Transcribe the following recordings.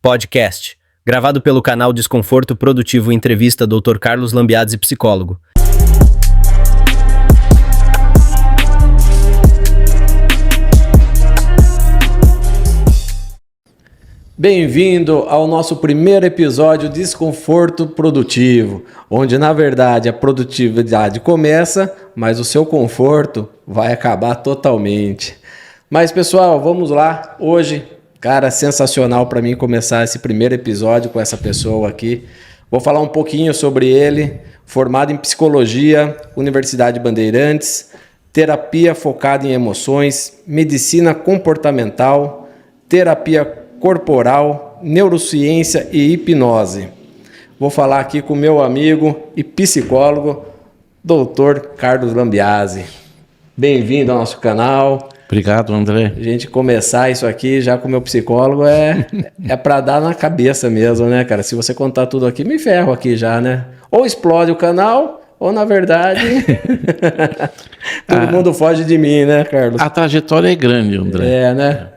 Podcast, gravado pelo canal Desconforto Produtivo Entrevista Dr. Carlos Lambiadze, psicólogo. Bem-vindo ao nosso primeiro episódio Desconforto Produtivo, onde na verdade a produtividade começa, mas o seu conforto vai acabar totalmente. Mas pessoal, vamos lá. Hoje, cara, sensacional para mim começar esse primeiro episódio com essa pessoa aqui. Vou falar um pouquinho sobre ele, formado em Psicologia, Universidade Bandeirantes, terapia focada em emoções, medicina comportamental, terapia corporal, neurociência e hipnose. Vou falar aqui com meu amigo e psicólogo, Dr. Carlos Lambiadze. Bem-vindo ao nosso canal. Obrigado, André. A gente começar isso aqui já com o meu psicólogo é para dar na cabeça mesmo, né, cara? Se você contar tudo aqui, me ferro aqui já, né? Ou explode o canal, ou na verdade todo mundo foge de mim, né, Carlos? A trajetória é grande, André. É, né?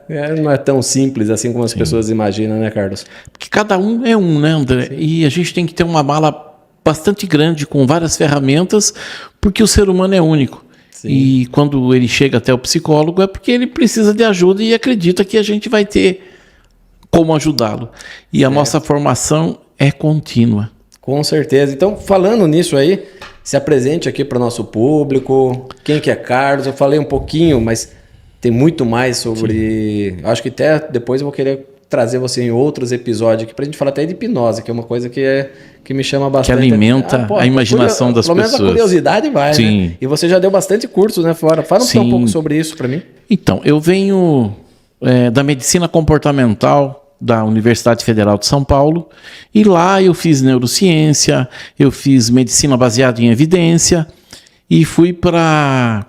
Não é tão simples assim como as pessoas imaginam, né, Carlos? Porque cada um é um, né, André? Sim. E a gente tem que ter uma mala bastante grande com várias ferramentas, porque o ser humano é único. Sim. E quando ele chega até o psicólogo é porque ele precisa de ajuda e acredita que a gente vai ter como ajudá-lo. E a nossa formação é contínua. Com certeza. Então, falando nisso aí, se apresente aqui para o nosso público. Quem que é Carlos? Eu falei um pouquinho, mas tem muito mais sobre... Acho que até depois eu vou querer trazer você em outros episódios aqui para a gente falar até de hipnose, que é uma coisa que me chama bastante. Que alimenta a imaginação das pessoas. Pelo menos a curiosidade vai, Sim. Né? E você já deu bastante cursos, né, fora. Fala um pouco sobre isso para mim. Então, eu venho da medicina comportamental da Universidade Federal de São Paulo, e lá eu fiz neurociência, eu fiz medicina baseada em evidência e fui para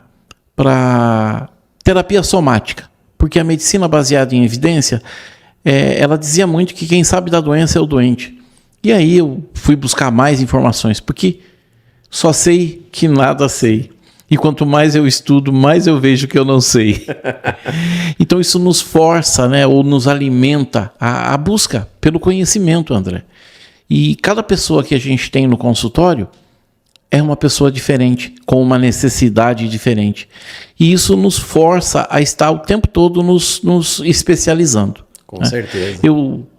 terapia somática, porque a medicina baseada em evidência, ela dizia muito que quem sabe da doença é o doente. E aí eu fui buscar mais informações, porque só sei que nada sei. E quanto mais eu estudo, mais eu vejo que eu não sei. Então isso nos força, né, ou nos alimenta a busca pelo conhecimento, André. E cada pessoa que a gente tem no consultório é uma pessoa diferente, com uma necessidade diferente. E isso nos força a estar o tempo todo nos especializando. Com certeza.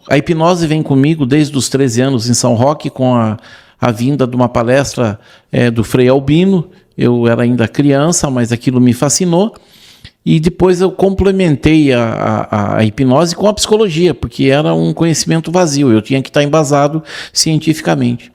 A hipnose vem comigo desde os 13 anos em São Roque, com a vinda de uma palestra do Frei Albino. Eu era ainda criança, mas aquilo me fascinou. E depois eu complementei a hipnose com a psicologia, porque era um conhecimento vazio. Eu tinha que estar embasado cientificamente.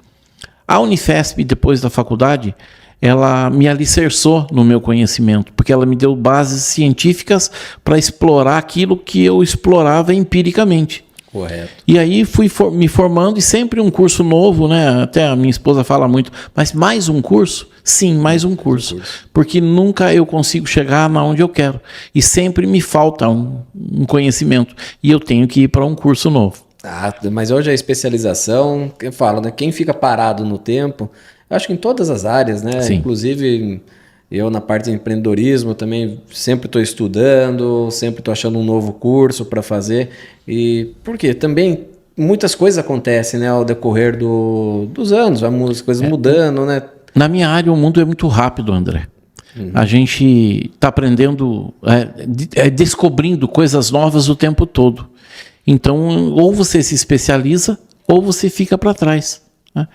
A Unifesp, depois da faculdade, ela me alicerçou no meu conhecimento, porque ela me deu bases científicas para explorar aquilo que eu explorava empiricamente. Correto. E aí fui me formando, e sempre um curso novo, né? Até a minha esposa fala muito, mas mais um curso? Sim, mais um curso. Porque nunca eu consigo chegar na onde eu quero. E sempre me falta um conhecimento. E eu tenho que ir para um curso novo. Mas hoje a especialização, eu falo, né? Quem fica parado no tempo, eu acho que em todas as áreas, né? Sim. Inclusive, eu na parte de empreendedorismo também sempre estou estudando, sempre estou achando um novo curso para fazer. E por quê? Também muitas coisas acontecem, né, ao decorrer dos anos, as coisas mudando, né? Na minha área o mundo é muito rápido, André. A gente está aprendendo, descobrindo coisas novas o tempo todo. Então, ou você se especializa, ou você fica para trás, né?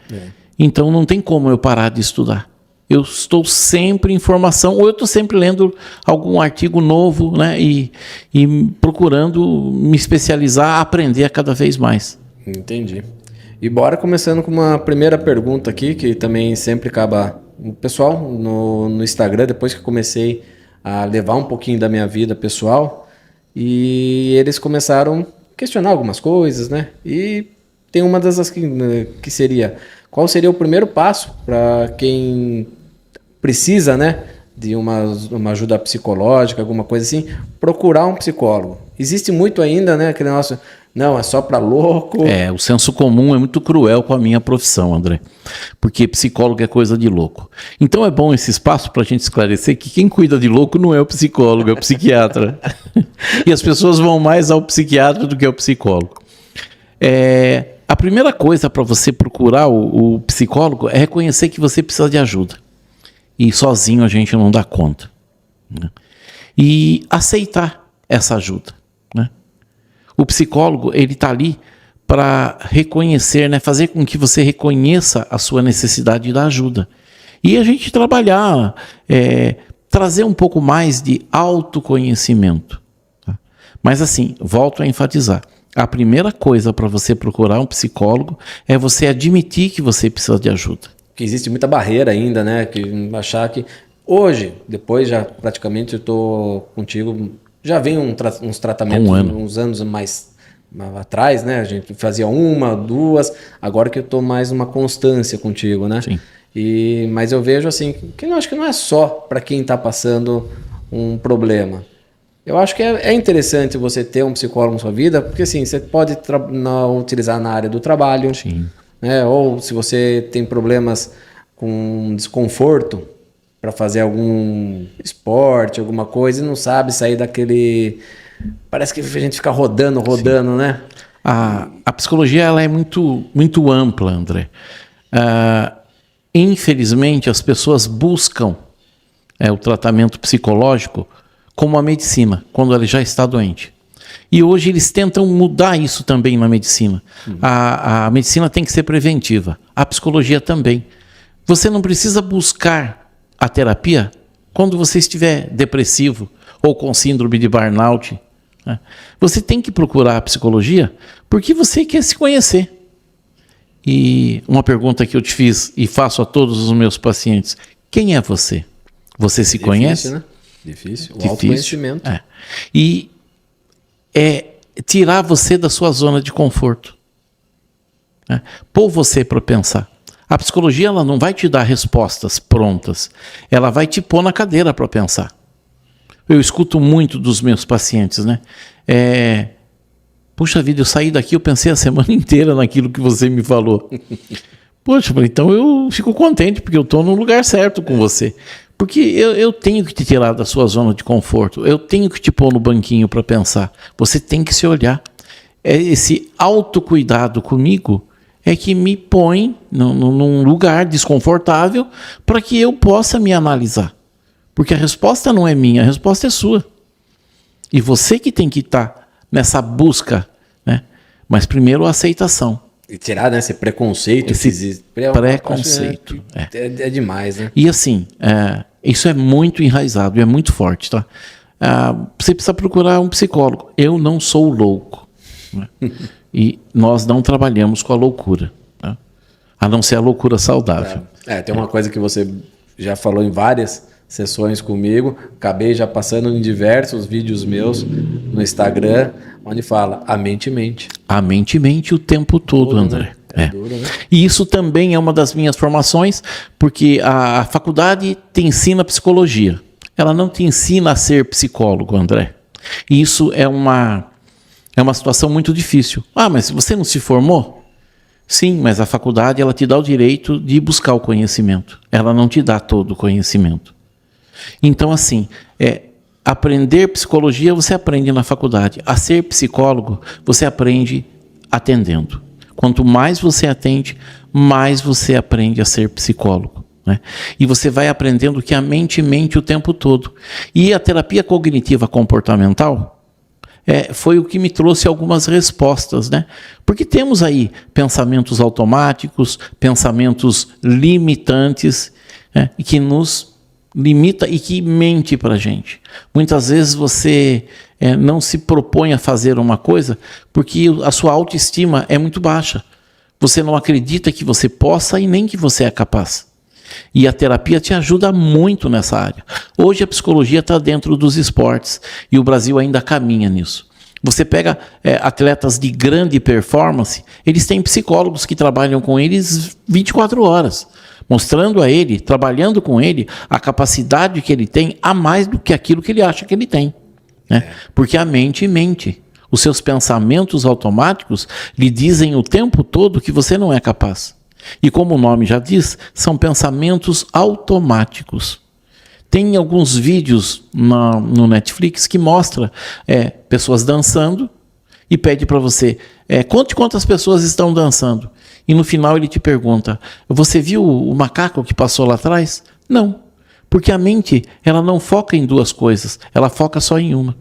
Então não tem como eu parar de estudar. Eu estou sempre em formação, ou eu estou sempre lendo algum artigo novo, né, e procurando me especializar, aprender a cada vez mais. Entendi. E bora começando com uma primeira pergunta aqui, que também sempre acaba... O pessoal no Instagram, depois que comecei a levar um pouquinho da minha vida pessoal, e eles começaram a questionar algumas coisas, né? E tem uma das que seria... Qual seria o primeiro passo para quem precisa, né, de uma ajuda psicológica, alguma coisa assim, procurar um psicólogo? Existe muito ainda, né, aquele nosso... Não, é só para louco. O senso comum é muito cruel com a minha profissão, André. Porque psicólogo é coisa de louco. Então é bom esse espaço para a gente esclarecer que quem cuida de louco não é o psicólogo, é o psiquiatra. E as pessoas vão mais ao psiquiatra do que ao psicólogo. A primeira coisa para você procurar o psicólogo é reconhecer que você precisa de ajuda. E sozinho a gente não dá conta, né? E aceitar essa ajuda, né? O psicólogo, ele está ali para reconhecer, né? Fazer com que você reconheça a sua necessidade da ajuda. E a gente trabalhar, trazer um pouco mais de autoconhecimento, tá? Mas assim, volto a enfatizar. A primeira coisa para você procurar um psicólogo é você admitir que você precisa de ajuda. Que existe muita barreira ainda, né? Que achar que hoje, depois já praticamente eu tô contigo, já vem uns tratamentos uns anos mais atrás, né? A gente fazia 1, 2, agora que eu tô mais uma constância contigo, né? Sim. Mas eu vejo assim, que eu acho que não é só para quem está passando um problema. Eu acho que é interessante você ter um psicólogo na sua vida, porque assim, você pode utilizar na área do trabalho, Sim. né? Ou se você tem problemas com desconforto para fazer algum esporte, alguma coisa, e não sabe sair daquele... Parece que a gente fica rodando, né? A psicologia ela é muito, muito ampla, André. Infelizmente, as pessoas buscam o tratamento psicológico como a medicina, quando ela já está doente. E hoje eles tentam mudar isso também na medicina. A medicina tem que ser preventiva, a psicologia também. Você não precisa buscar a terapia quando você estiver depressivo ou com síndrome de burnout, né? Você tem que procurar a psicologia porque você quer se conhecer. E uma pergunta que eu te fiz e faço a todos os meus pacientes: quem é você? Você se conhece? Né? Difícil. O autoconhecimento. E tirar você da sua zona de conforto, né? Pôr você para pensar. A psicologia ela não vai te dar respostas prontas. Ela vai te pôr na cadeira para pensar. Eu escuto muito dos meus pacientes, né? Puxa vida, eu saí daqui, eu pensei a semana inteira naquilo que você me falou. Poxa, então eu fico contente porque eu estou no lugar certo com você. Porque eu tenho que te tirar da sua zona de conforto. Eu tenho que te pôr no banquinho para pensar. Você tem que se olhar. Esse autocuidado comigo é que me põe num lugar desconfortável para que eu possa me analisar. Porque a resposta não é minha, a resposta é sua. E você que tem que estar nessa busca, né? Mas primeiro a aceitação. E tirar, né, esse preconceito. Esse preconceito. É demais, né? E assim, isso é muito enraizado, é muito forte, tá? Você precisa procurar um psicólogo. Eu não sou louco, né? E nós não trabalhamos com a loucura, né? A não ser a loucura saudável. Tem uma coisa que você já falou em várias sessões comigo, acabei já passando em diversos vídeos meus no Instagram, onde fala: a mente mente. A mente mente o tempo todo, André. Né? Duro, né? E isso também é uma das minhas formações, porque a faculdade te ensina psicologia. Ela não te ensina a ser psicólogo, André. E isso é uma situação muito difícil. Mas você não se formou? Sim, mas a faculdade ela te dá o direito de buscar o conhecimento. Ela não te dá todo o conhecimento. Então, assim, aprender psicologia você aprende na faculdade. A ser psicólogo você aprende atendendo. Quanto mais você atende, mais você aprende a ser psicólogo, né? E você vai aprendendo que a mente mente o tempo todo. E a terapia cognitiva comportamental foi o que me trouxe algumas respostas, né? Porque temos aí pensamentos automáticos, pensamentos limitantes, né? E que nos limita e que mente para a gente. Muitas vezes você não se propõe a fazer uma coisa porque a sua autoestima é muito baixa. Você não acredita que você possa e nem que você é capaz. E a terapia te ajuda muito nessa área. Hoje a psicologia está dentro dos esportes e o Brasil ainda caminha nisso. Você pega atletas de grande performance, eles têm psicólogos que trabalham com eles 24 horas. Mostrando a ele, trabalhando com ele, a capacidade que ele tem a mais do que aquilo que ele acha que ele tem, né? Porque a mente mente. Os seus pensamentos automáticos lhe dizem o tempo todo que você não é capaz. E como o nome já diz, são pensamentos automáticos. Tem alguns vídeos no Netflix que mostram pessoas dançando e pede para você, conte quantas pessoas estão dançando. E no final ele te pergunta, você viu o macaco que passou lá atrás? Não, porque a mente ela não foca em duas coisas, ela foca só em uma.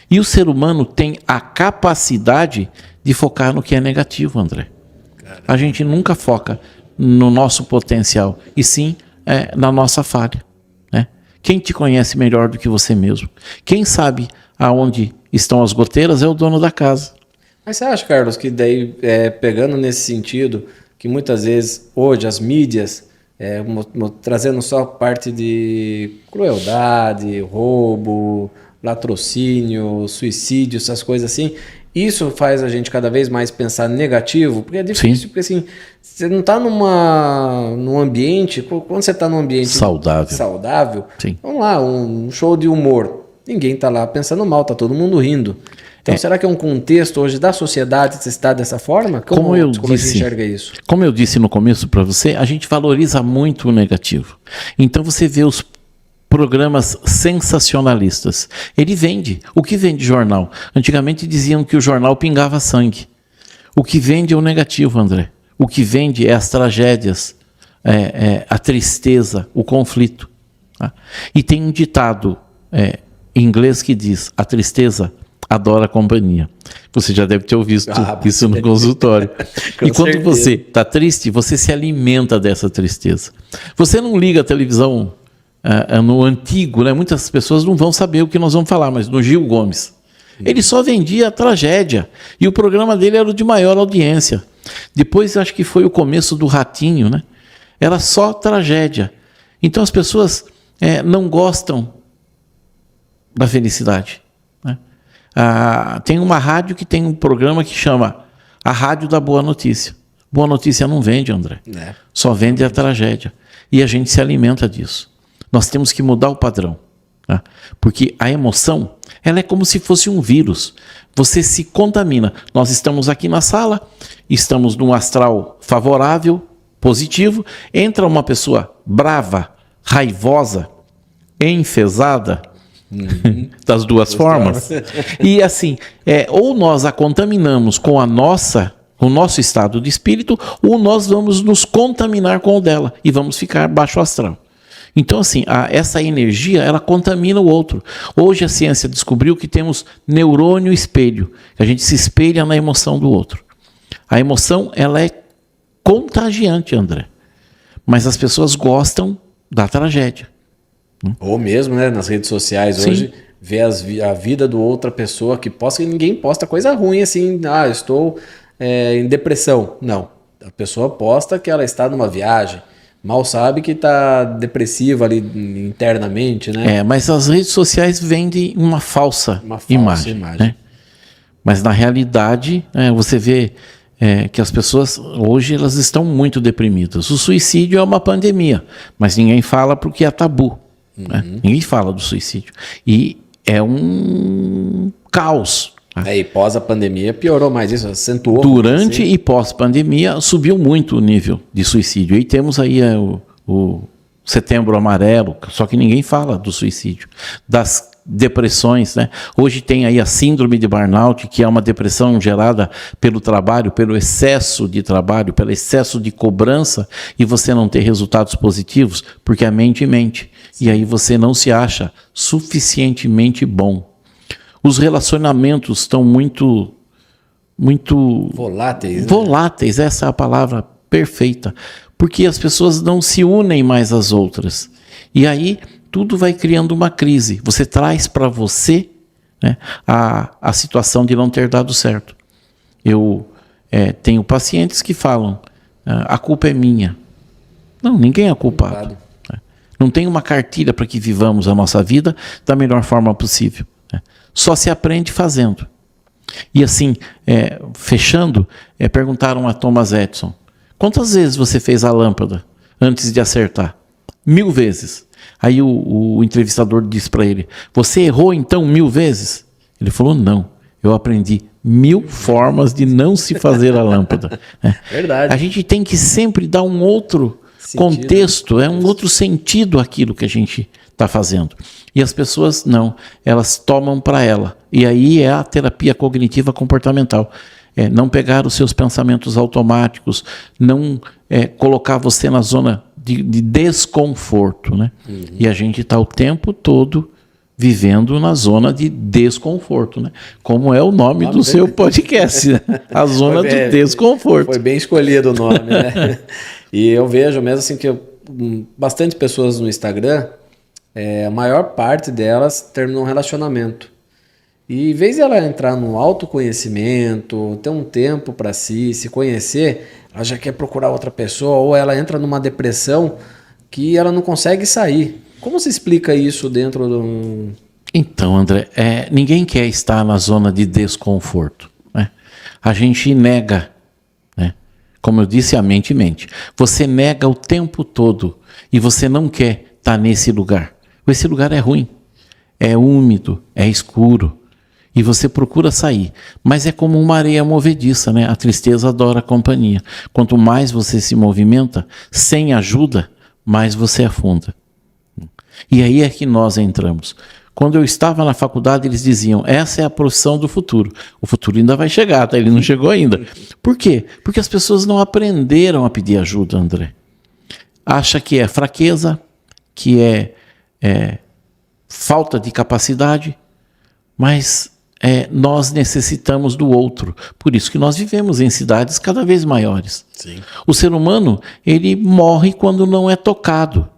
E o ser humano tem a capacidade de focar no que é negativo, André. A gente nunca foca no nosso potencial, e sim na nossa falha. Né? Quem te conhece melhor do que você mesmo? Quem sabe aonde estão as goteiras é o dono da casa. Mas você acha, Carlos, que daí, pegando nesse sentido, que muitas vezes hoje as mídias, trazendo só parte de crueldade, roubo, latrocínio, suicídio, essas coisas assim, isso faz a gente cada vez mais pensar negativo? Porque é difícil, Sim. porque assim, você não está num ambiente, quando você está num ambiente saudável, Sim. vamos lá, um show de humor, ninguém está lá pensando mal, está todo mundo rindo. Então, será que é um contexto hoje da sociedade que está dessa forma? Como a psicologia enxerga isso? Como eu disse no começo para você, a gente valoriza muito o negativo. Então você vê os programas sensacionalistas. Ele vende. O que vende jornal? Antigamente diziam que o jornal pingava sangue. O que vende é o negativo, André. O que vende é as tragédias, a tristeza, o conflito. Tá? E tem um ditado em inglês que diz, a tristeza adora a companhia. Você já deve ter ouvido isso no consultório. E quando certeza. Você está triste, você se alimenta dessa tristeza. Você não liga a televisão no antigo, né? Muitas pessoas não vão saber o que nós vamos falar, mas no Gil Gomes. Ele só vendia a tragédia. E o programa dele era o de maior audiência. Depois, acho que foi o começo do Ratinho, né? Era só tragédia. Então as pessoas não gostam da felicidade. Tem uma rádio que tem um programa que chama a Rádio da Boa Notícia. Boa notícia não vende, André. Só vende a tragédia. E a gente se alimenta disso. Nós temos que mudar o padrão. Tá? Porque a emoção, ela é como se fosse um vírus. Você se contamina. Nós estamos aqui na sala, estamos num astral favorável, positivo. Entra uma pessoa brava, raivosa, enfesada, das duas formas. E assim, ou nós a contaminamos com o nosso estado de espírito, ou nós vamos nos contaminar com o dela e vamos ficar baixo astral. Então assim, essa energia, ela contamina o outro. Hoje a ciência descobriu que temos neurônio espelho, que a gente se espelha na emoção do outro. A emoção, ela é contagiante, André. Mas as pessoas gostam da tragédia. Ou mesmo, né, nas redes sociais. Sim. Hoje, ver a vida do outra pessoa que posta, e ninguém posta coisa ruim assim, estou em depressão. Não, a pessoa posta que ela está numa viagem, mal sabe que está depressiva ali internamente, né? Mas as redes sociais vendem uma falsa imagem. Né? Mas na realidade, você vê que as pessoas hoje elas estão muito deprimidas. O suicídio é uma pandemia, mas ninguém fala porque é tabu. Né? Ninguém fala do suicídio. E é um caos. E pós a pandemia piorou mais isso, acentuou. Durante e pós pandemia subiu muito o nível de suicídio. E temos aí o Setembro Amarelo, só que ninguém fala do suicídio. Das depressões, né? Hoje tem aí a síndrome de burnout, que é uma depressão gerada pelo trabalho, pelo excesso de trabalho, pelo excesso de cobrança, e você não ter resultados positivos, porque a mente mente. E aí você não se acha suficientemente bom. Os relacionamentos estão muito voláteis. Voláteis, essa é a palavra perfeita. Porque as pessoas não se unem mais às outras. E aí tudo vai criando uma crise. Você traz para você, né, a situação de não ter dado certo. Eu tenho pacientes que falam, a culpa é minha. Não, ninguém é culpado. Não tem uma cartilha para que vivamos a nossa vida da melhor forma possível. Só se aprende fazendo. E assim, fechando, perguntaram a Thomas Edison, quantas vezes você fez a lâmpada antes de acertar? 1000 vezes. Aí o entrevistador disse para ele, você errou então 1000 vezes? Ele falou, não, eu aprendi 1000 formas de não se fazer a lâmpada. Verdade. A gente tem que sempre dar um outro contexto, um outro sentido àquilo que a gente está fazendo. E as pessoas não, elas tomam para ela. E aí é a terapia cognitiva comportamental. Não pegar os seus pensamentos automáticos, não colocar você na zona de desconforto, né? E a gente está o tempo todo vivendo na zona de desconforto, né? Como é o nome do seu podcast, né? A zona de desconforto. Foi bem escolhido o nome, né? E eu vejo mesmo assim que bastante pessoas no Instagram, a maior parte delas terminam um relacionamento. E em vez de ela entrar no autoconhecimento, ter um tempo para si, se conhecer, ela já quer procurar outra pessoa, ou ela entra numa depressão que ela não consegue sair. Como se explica isso dentro do... Então, André, ninguém quer estar na zona de desconforto, né? A gente nega, né? Como eu disse, a mente mente. Você nega o tempo todo e você não quer estar nesse lugar. Esse lugar é ruim, é úmido, é escuro. E você procura sair, mas é como uma areia movediça, né? A tristeza adora a companhia. Quanto mais você se movimenta, sem ajuda, mais você afunda. E aí é que nós entramos. Quando eu estava na faculdade, eles diziam, essa é a profissão do futuro. O futuro ainda vai chegar, tá? Ele não chegou ainda. Por quê? Porque as pessoas não aprenderam a pedir ajuda, André. Acha que é fraqueza, que é falta de capacidade, mas... nós necessitamos do outro. Por isso que nós vivemos em cidades cada vez maiores. Sim. O ser humano, ele morre quando não é tocado.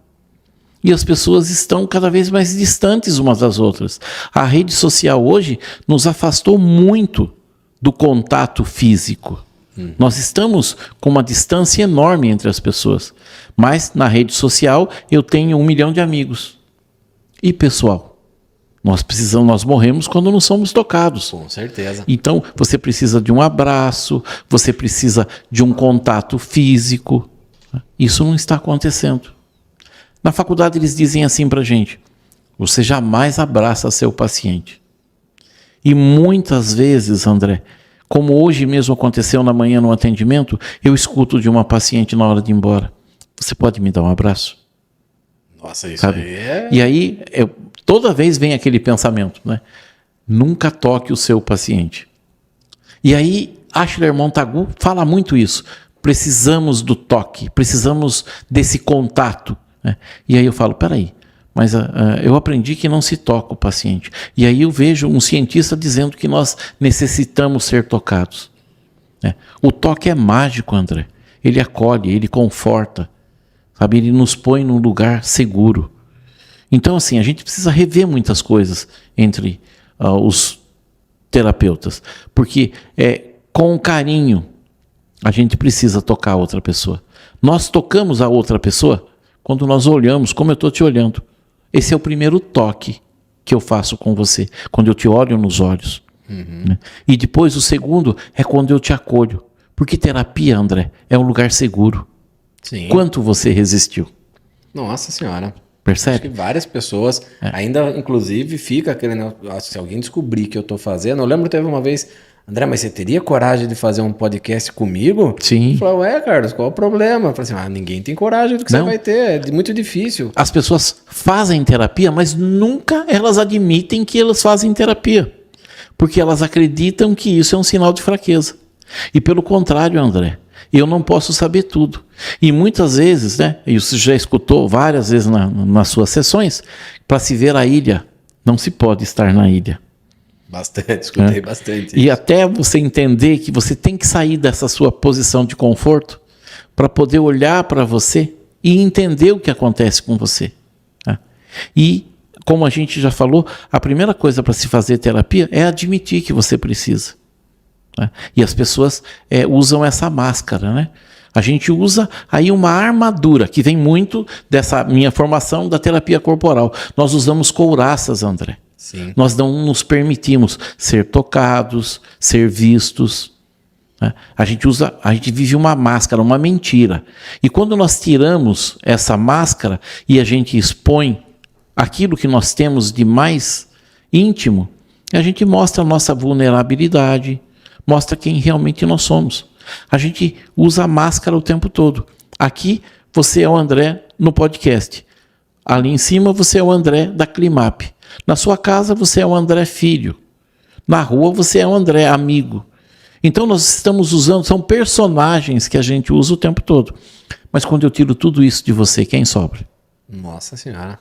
E as pessoas estão cada vez mais distantes umas das outras. A rede social hoje nos afastou muito do contato físico. Nós estamos com uma distância enorme entre as pessoas. Mas na rede social eu tenho 1 milhão de amigos. E pessoal? Nós morremos quando não somos tocados. Com certeza. Então, você precisa de um abraço, você precisa de um contato físico. Isso não está acontecendo. Na faculdade eles dizem assim pra gente, você jamais abraça seu paciente. E muitas vezes, André, como hoje mesmo aconteceu na manhã no atendimento, eu escuto de uma paciente na hora de ir embora, você pode me dar um abraço? Nossa, isso Sabe? aí é... E aí, toda vez vem aquele pensamento, né? Nunca toque o seu paciente. E aí, Ashler Montagu fala muito isso. Precisamos do toque, precisamos desse contato, né? E aí eu falo, peraí, mas eu aprendi que não se toca o paciente. E aí eu vejo um cientista dizendo que nós necessitamos ser tocados, né? O toque é mágico, André. Ele acolhe, ele conforta, sabe? Ele nos põe num lugar seguro. Então, assim, a gente precisa rever muitas coisas entre os terapeutas, porque com carinho a gente precisa tocar a outra pessoa. Nós tocamos a outra pessoa quando nós olhamos como eu estou te olhando. Esse é o primeiro toque que eu faço com você, quando eu te olho nos olhos. Né? E depois o segundo é quando eu te acolho. Porque terapia, André, é um lugar seguro. Sim. Quanto você resistiu? Nossa Senhora. Percebe? Acho que várias pessoas, ainda inclusive, fica querendo, se alguém descobrir que eu estou fazendo. Eu lembro que teve uma vez, André, mas você teria coragem de fazer um podcast comigo? Sim. Eu falei, Carlos, qual o problema? Eu falei assim, ninguém tem coragem do que você vai ter, é muito difícil. As pessoas fazem terapia, mas nunca elas admitem que elas fazem terapia. Porque elas acreditam que isso é um sinal de fraqueza. E pelo contrário, André, eu não posso saber tudo. E muitas vezes, né, e você já escutou várias vezes nas suas sessões, para se ver a ilha, não se pode estar na ilha. Bastante, escutei bastante. E até você entender que você tem que sair dessa sua posição de conforto para poder olhar para você e entender o que acontece com você. Tá? E, como a gente já falou, a primeira coisa para se fazer terapia é admitir que você precisa. Tá? E as pessoas usam essa máscara, né? A gente usa aí uma armadura, que vem muito dessa minha formação da terapia corporal. Nós usamos couraças, André. Sim. Nós não nos permitimos ser tocados, ser vistos. Né? A gente vive uma máscara, uma mentira. E quando nós tiramos essa máscara e a gente expõe aquilo que nós temos de mais íntimo, a gente mostra a nossa vulnerabilidade, mostra quem realmente nós somos. A gente usa a máscara o tempo todo. Aqui você é o André no podcast. Ali em cima você é o André da Climap. Na sua casa você é o André filho. Na rua você é o André, amigo. Então nós estamos usando, são personagens que a gente usa o tempo todo. Mas quando eu tiro tudo isso de você, quem sobra? Nossa Senhora.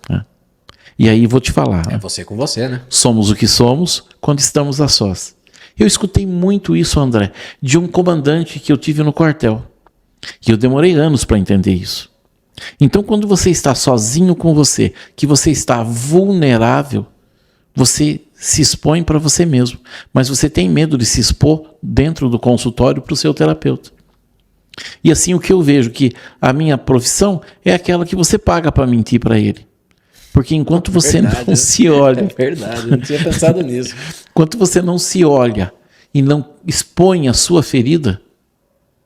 E aí vou te falar. É você com você, né? Somos o que somos quando estamos a sós. Eu escutei muito isso, André, de um comandante que eu tive no quartel. E eu demorei anos para entender isso. Então, quando você está sozinho com você, que você está vulnerável, você se expõe para você mesmo. Mas você tem medo de se expor dentro do consultório para o seu terapeuta. E assim o que eu vejo, que a minha profissão é aquela que você paga para mentir para ele. Porque enquanto você não se olha... É verdade, eu não tinha pensado nisso. Enquanto você não se olha e não expõe a sua ferida,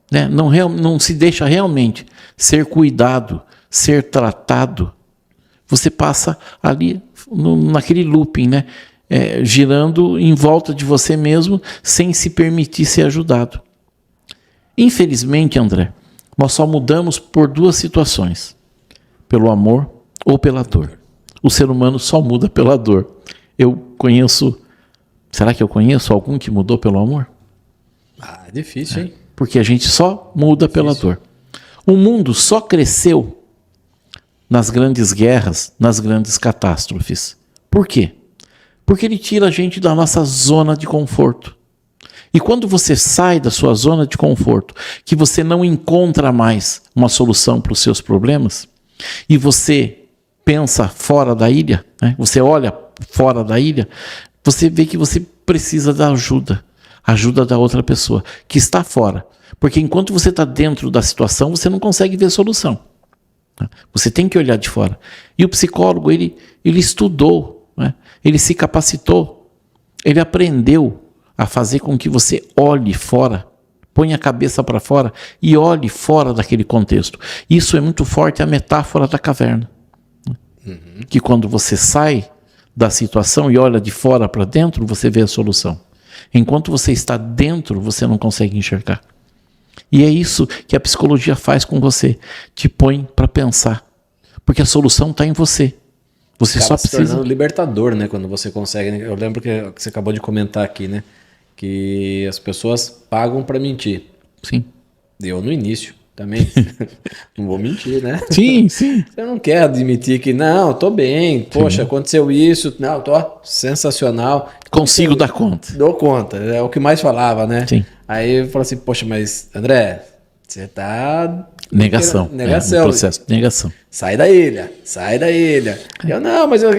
né, não se deixa realmente ser cuidado, ser tratado, você passa ali naquele looping, né, girando em volta de você mesmo sem se permitir ser ajudado. Infelizmente, André, nós só mudamos por duas situações: pelo amor ou pela dor. O ser humano só muda pela dor. Será que eu conheço algum que mudou pelo amor? Ah, é difícil, hein? Porque a gente só muda pela dor. O mundo só cresceu nas grandes guerras, nas grandes catástrofes. Por quê? Porque ele tira a gente da nossa zona de conforto. E quando você sai da sua zona de conforto, que você não encontra mais uma solução para os seus problemas, e você pensa fora da ilha, né? Você olha fora da ilha, você vê que você precisa da ajuda da outra pessoa, que está fora. Porque enquanto você está dentro da situação, você não consegue ver solução. Você tem que olhar de fora. E o psicólogo, ele estudou, né? Ele se capacitou, ele aprendeu a fazer com que você olhe fora, ponha a cabeça para fora e olhe fora daquele contexto. Isso é muito forte, a metáfora da caverna. Que quando você sai da situação e olha de fora para dentro, você vê a solução. Enquanto você está dentro, você não consegue enxergar. E é isso que a psicologia faz com você. Te põe para pensar. Porque a solução está em você. Você só precisa... se tornando libertador, né? Quando você consegue... Né? Eu lembro que você acabou de comentar aqui, né? Que as pessoas pagam para mentir. Sim. Eu no início também. Não vou mentir, né? Sim, sim. Você não quer admitir que, não, tô bem, poxa, aconteceu isso, não, tô sensacional. Consigo dar conta. Dou conta, é o que mais falava, né? Sim. Aí eu falo assim, poxa, mas André, você tá... Negação. Negação. É um processo de negação. Sai da ilha, sai da ilha. Eu, não, mas eu...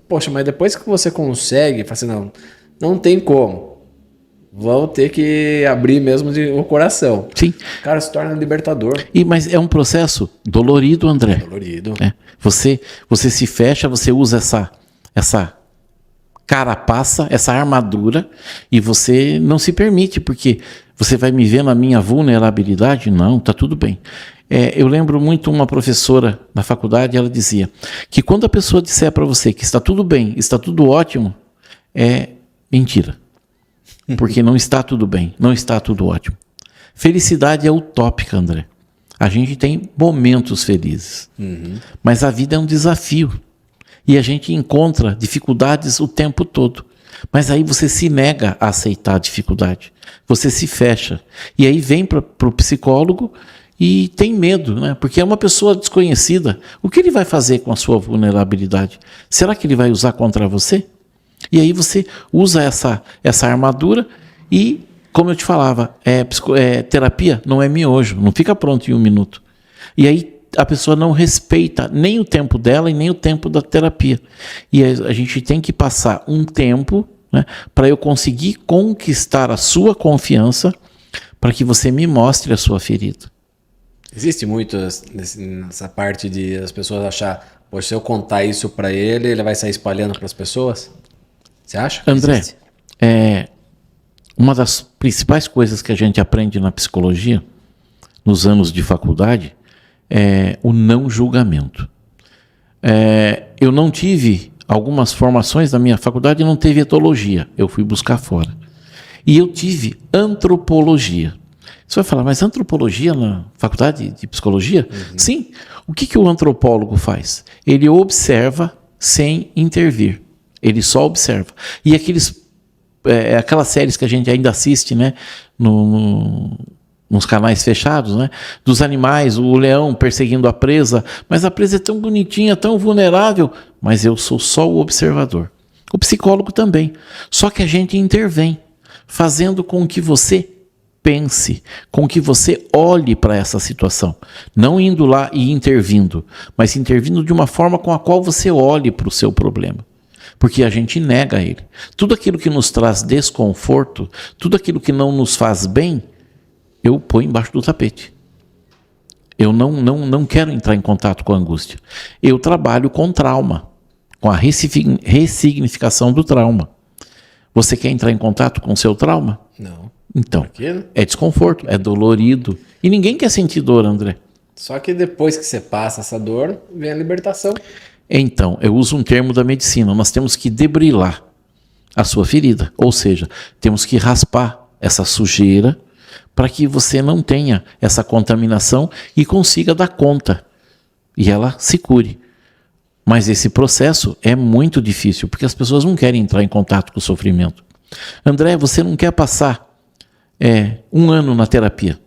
Poxa, mas depois que você consegue, fala assim, não tem como. Vão ter que abrir mesmo o coração. Sim. O cara se torna libertador. Mas é um processo dolorido, André. Dolorido. Você se fecha, você usa essa carapaça, essa armadura, e você não se permite, porque você vai me ver na minha vulnerabilidade? Não, tá tudo bem. Eu lembro muito uma professora na faculdade, ela dizia que quando a pessoa disser para você que está tudo bem, está tudo ótimo, é mentira. Porque não está tudo bem, não está tudo ótimo. Felicidade é utópica, André. A gente tem momentos felizes, mas a vida é um desafio. E a gente encontra dificuldades o tempo todo. Mas aí você se nega a aceitar a dificuldade. Você se fecha. E aí vem para o psicólogo e tem medo, né? Porque é uma pessoa desconhecida. O que ele vai fazer com a sua vulnerabilidade? Será que ele vai usar contra você? E aí você usa essa armadura e, como eu te falava, terapia não é miojo, não fica pronto em 1 minuto. E aí a pessoa não respeita nem o tempo dela e nem o tempo da terapia. E a gente tem que passar um tempo, né, para eu conseguir conquistar a sua confiança, para que você me mostre a sua ferida. Existe muito nessa parte de as pessoas achar, poxa, se eu contar isso para ele vai sair espalhando para as pessoas? Você acha? André, uma das principais coisas que a gente aprende na psicologia, nos anos de faculdade, é o não julgamento. Eu não tive algumas formações na minha faculdade, não teve etologia, eu fui buscar fora. E eu tive antropologia. Você vai falar, mas antropologia na faculdade de psicologia? Sim. O que o antropólogo faz? Ele observa sem intervir. Ele só observa. E aqueles aquelas séries que a gente ainda assiste, né? Nos canais fechados, né? Dos animais, o leão perseguindo a presa, mas a presa é tão bonitinha, tão vulnerável, mas eu sou só o observador. O psicólogo também. Só que a gente intervém, fazendo com que você pense, com que você olhe para essa situação. Não indo lá e intervindo, mas intervindo de uma forma com a qual você olhe para o seu problema. Porque a gente nega ele. Tudo aquilo que nos traz desconforto, tudo aquilo que não nos faz bem, eu ponho embaixo do tapete. Eu não quero entrar em contato com a angústia. Eu trabalho com trauma, com a ressignificação do trauma. Você quer entrar em contato com o seu trauma? Não. Então, Aqui, né? é desconforto, é dolorido. E ninguém quer sentir dor, André. Só que depois que você passa essa dor, vem a libertação. Então, eu uso um termo da medicina. Nós temos que debrilar a sua ferida. Ou seja, temos que raspar essa sujeira para que você não tenha essa contaminação e consiga dar conta. E ela se cure. Mas esse processo é muito difícil, porque as pessoas não querem entrar em contato com o sofrimento. André, você não quer passar 1 ano na terapia.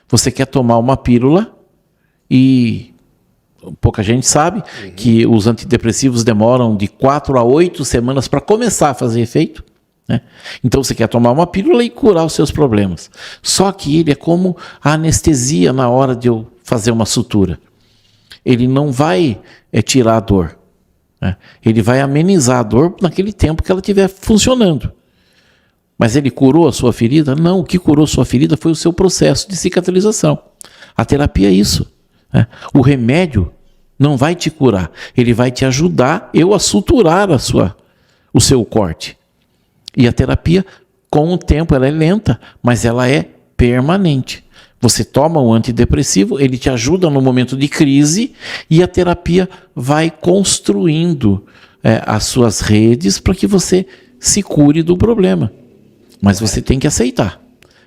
Você quer tomar uma pílula e pouca gente sabe que os antidepressivos demoram de 4 a 8 semanas para começar a fazer efeito. Né? Então você quer tomar uma pílula e curar os seus problemas. Só que ele é como a anestesia na hora de eu fazer uma sutura. Ele não vai tirar a dor. Né? Ele vai amenizar a dor naquele tempo que ela estiver funcionando. Mas ele curou a sua ferida? Não, o que curou sua ferida foi o seu processo de cicatrização. A terapia é isso. Né? O remédio não vai te curar. Ele vai te ajudar a suturar o seu corte. E a terapia, com o tempo, ela é lenta, mas ela é permanente. Você toma um antidepressivo, ele te ajuda no momento de crise e a terapia vai construindo as suas redes para que você se cure do problema. Mas você tem que aceitar.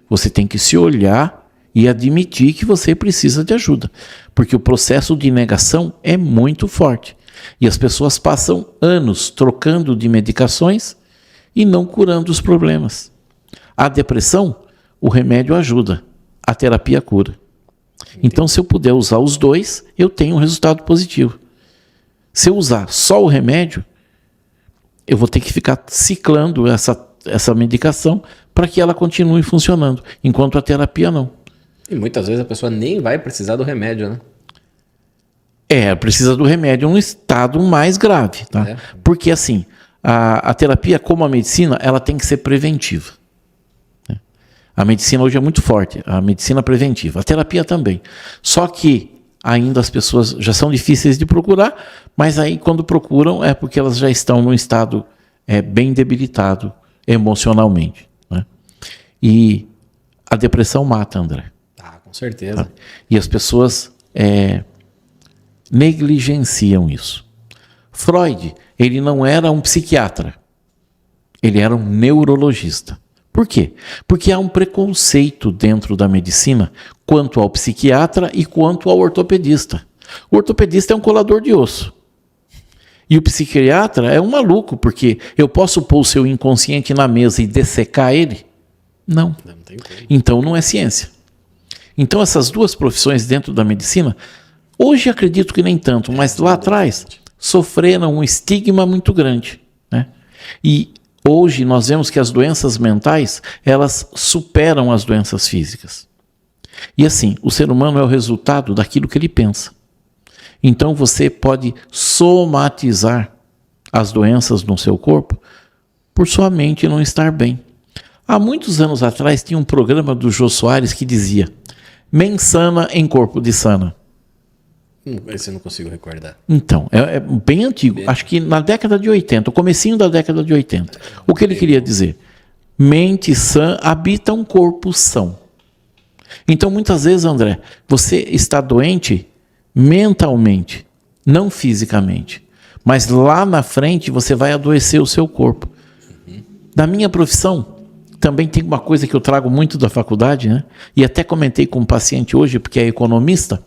Você tem que se olhar e admitir que você precisa de ajuda. Porque o processo de negação é muito forte. E as pessoas passam anos trocando de medicações e não curando os problemas. A depressão, o remédio ajuda. A terapia cura. Então, se eu puder usar os dois, eu tenho um resultado positivo. Se eu usar só o remédio, eu vou ter que ficar ciclando essa medicação para que ela continue funcionando, enquanto a terapia não. E muitas vezes a pessoa nem vai precisar do remédio, né? Precisa do remédio em um estado mais grave, tá? Porque assim, a terapia, como a medicina, ela tem que ser preventiva. A medicina hoje é muito forte, a medicina preventiva, a terapia também. Só que ainda as pessoas já são difíceis de procurar, mas aí quando procuram é porque elas já estão num estado bem debilitado emocionalmente. Né? E a depressão mata, André. Com certeza. Tá? E as pessoas negligenciam isso. Freud, ele não era um psiquiatra, ele era um neurologista. Por quê? Porque há um preconceito dentro da medicina quanto ao psiquiatra e quanto ao ortopedista. O ortopedista é um colador de osso. E o psiquiatra é um maluco, porque eu posso pôr o seu inconsciente na mesa e dessecar ele? Não. Não tem como. Então não é ciência. Então essas duas profissões dentro da medicina, hoje acredito que nem tanto, mas lá atrás sofreram um estigma muito grande. Né? E hoje nós vemos que as doenças mentais, elas superam as doenças físicas. E assim, o ser humano é o resultado daquilo que ele pensa. Então você pode somatizar as doenças no seu corpo por sua mente não estar bem. Há muitos anos atrás tinha um programa do Jô Soares que dizia: "Mente sana em corpo de sana". Esse eu não consigo recordar. Então, é bem antigo. Acho que na década de 80, o comecinho da década de 80. O que ele queria dizer? Mente sã habita um corpo são. Então, muitas vezes, André, você está doente mentalmente, não fisicamente. Mas lá na frente você vai adoecer o seu corpo. Da minha profissão, também tem uma coisa que eu trago muito da faculdade, né? E até comentei com um paciente hoje, porque é economista,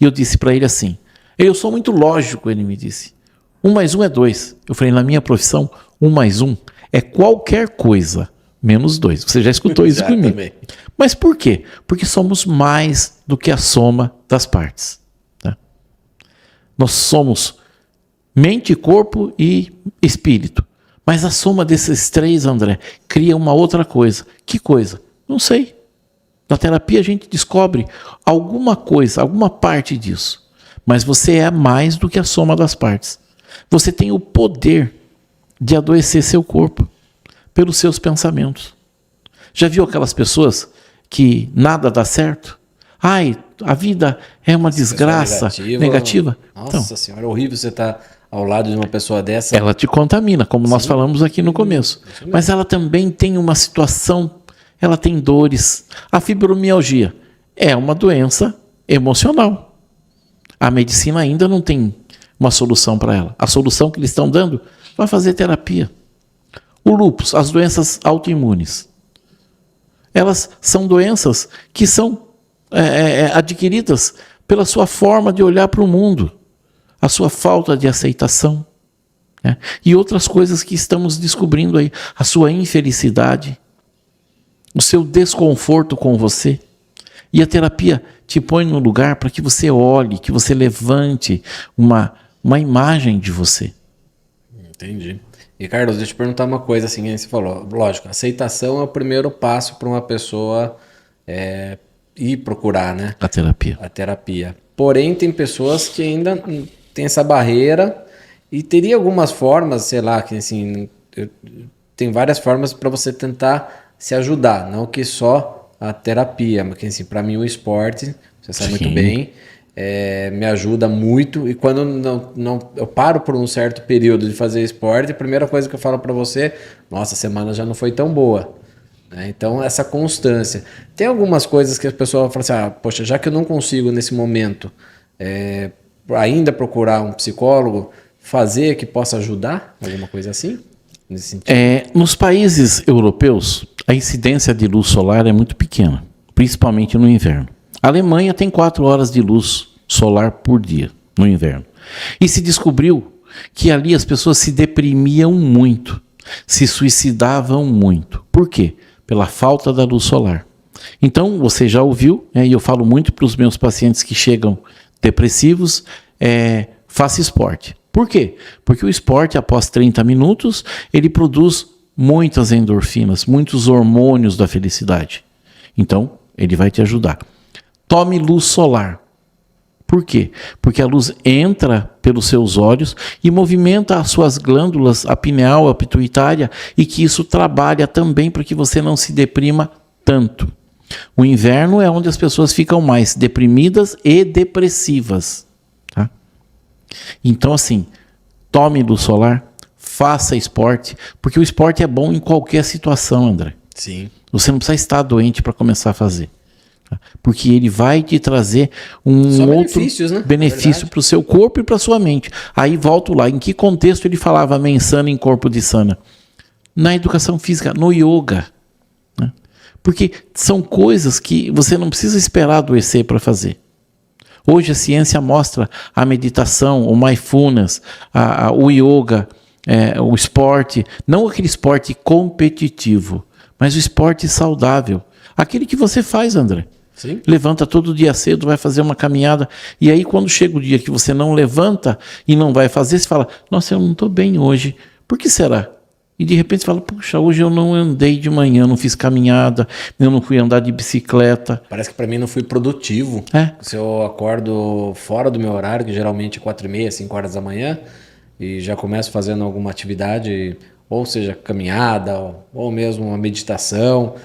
e eu disse para ele assim: eu sou muito lógico, ele me disse. 1 mais 1 é 2. Eu falei, na minha profissão, 1 mais 1 é qualquer coisa menos 2. Você já escutou isso comigo. Também. Mas por quê? Porque somos mais do que a soma das partes. Tá? Nós somos mente, corpo e espírito. Mas a soma desses três, André, cria uma outra coisa. Que coisa? Não sei. Na terapia a gente descobre alguma coisa, alguma parte disso. Mas você é mais do que a soma das partes. Você tem o poder de adoecer seu corpo pelos seus pensamentos. Já viu aquelas pessoas que nada dá certo? Ai, a vida é uma desgraça negativa. Nossa senhora, é horrível você estar ao lado de uma pessoa dessa. Ela te contamina, como nós falamos aqui no começo. Mas ela também tem uma situação, ela tem dores. A fibromialgia é uma doença emocional. A medicina ainda não tem uma solução para ela. A solução que eles estão dando vai fazer terapia. O lúpus, as doenças autoimunes. Elas são doenças que são adquiridas pela sua forma de olhar para o mundo, a sua falta de aceitação, né? E outras coisas que estamos descobrindo aí, a sua infelicidade, o seu desconforto com você. E a terapia te põe no lugar para que você olhe, que você levante uma imagem de você. Entendi. E, Carlos, deixa eu te perguntar uma coisa, assim, que você falou. Lógico, aceitação é o primeiro passo para uma pessoa ir procurar, né? A terapia. A terapia. Porém, tem pessoas que ainda têm essa barreira e teria algumas formas, sei lá, que assim, tem várias formas para você tentar se ajudar, não que só a terapia, mas que assim, para mim o esporte, você sabe muito bem, me ajuda muito, e quando eu paro por um certo período de fazer esporte, a primeira coisa que eu falo para você, nossa, a semana já não foi tão boa, né? Então essa constância, tem algumas coisas que a pessoa fala assim, poxa, já que eu não consigo nesse momento ainda procurar um psicólogo, fazer que possa ajudar, alguma coisa assim, nesse sentido? Nos países europeus, a incidência de luz solar é muito pequena, principalmente no inverno. A Alemanha tem 4 horas de luz solar por dia, no inverno. E se descobriu que ali as pessoas se deprimiam muito, se suicidavam muito. Por quê? Pela falta da luz solar. Então, você já ouviu, e eu falo muito para os meus pacientes que chegam depressivos, faça esporte. Por quê? Porque o esporte, após 30 minutos, ele produz muitas endorfinas, muitos hormônios da felicidade. Então, ele vai te ajudar. Tome luz solar. Por quê? Porque a luz entra pelos seus olhos e movimenta as suas glândulas, a pineal, a pituitária, e que isso trabalha também para que você não se deprima tanto. O inverno é onde as pessoas ficam mais deprimidas e depressivas. Tá? Então, assim, tome luz solar, faça esporte, porque o esporte é bom em qualquer situação, André. Sim. Você não precisa estar doente para começar a fazer. Porque ele vai te trazer um outro benefício para o seu corpo e para a sua mente. Aí volto lá, em que contexto ele falava mens sana em corpo de sana? Na educação física, no yoga. Né? Porque são coisas que você não precisa esperar adoecer para fazer. Hoje a ciência mostra a meditação, o mindfulness, o yoga, o esporte, não aquele esporte competitivo, mas o esporte saudável. Aquele que você faz, André. Sim. Levanta todo dia cedo, vai fazer uma caminhada. E aí, quando chega o dia que você não levanta e não vai fazer, você fala, nossa, eu não estou bem hoje. Por que será? E de repente você fala, puxa, hoje eu não andei de manhã, não fiz caminhada, eu não fui andar de bicicleta. Parece que para mim não fui produtivo. Se eu acordo fora do meu horário, que geralmente é 4h30, 5 horas da manhã, e já começo fazendo alguma atividade, ou seja, caminhada, ou mesmo uma meditação.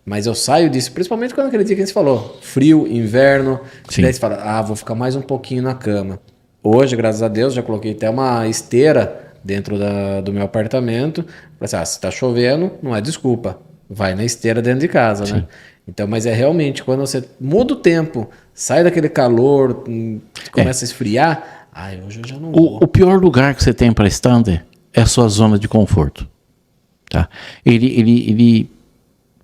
Mas eu saio disso, principalmente quando aquele dia que a gente falou, frio, inverno, daí você fala, vou ficar mais um pouquinho na cama. Hoje, graças a Deus, já coloquei até uma esteira dentro do meu apartamento. Falei assim, se tá chovendo, não é desculpa, vai na esteira dentro de casa, né? Então, mas é realmente, quando você muda o tempo, sai daquele calor, começa a esfriar, hoje eu já não vou. O pior lugar que você tem para estar, André, é a sua zona de conforto. Tá? Ele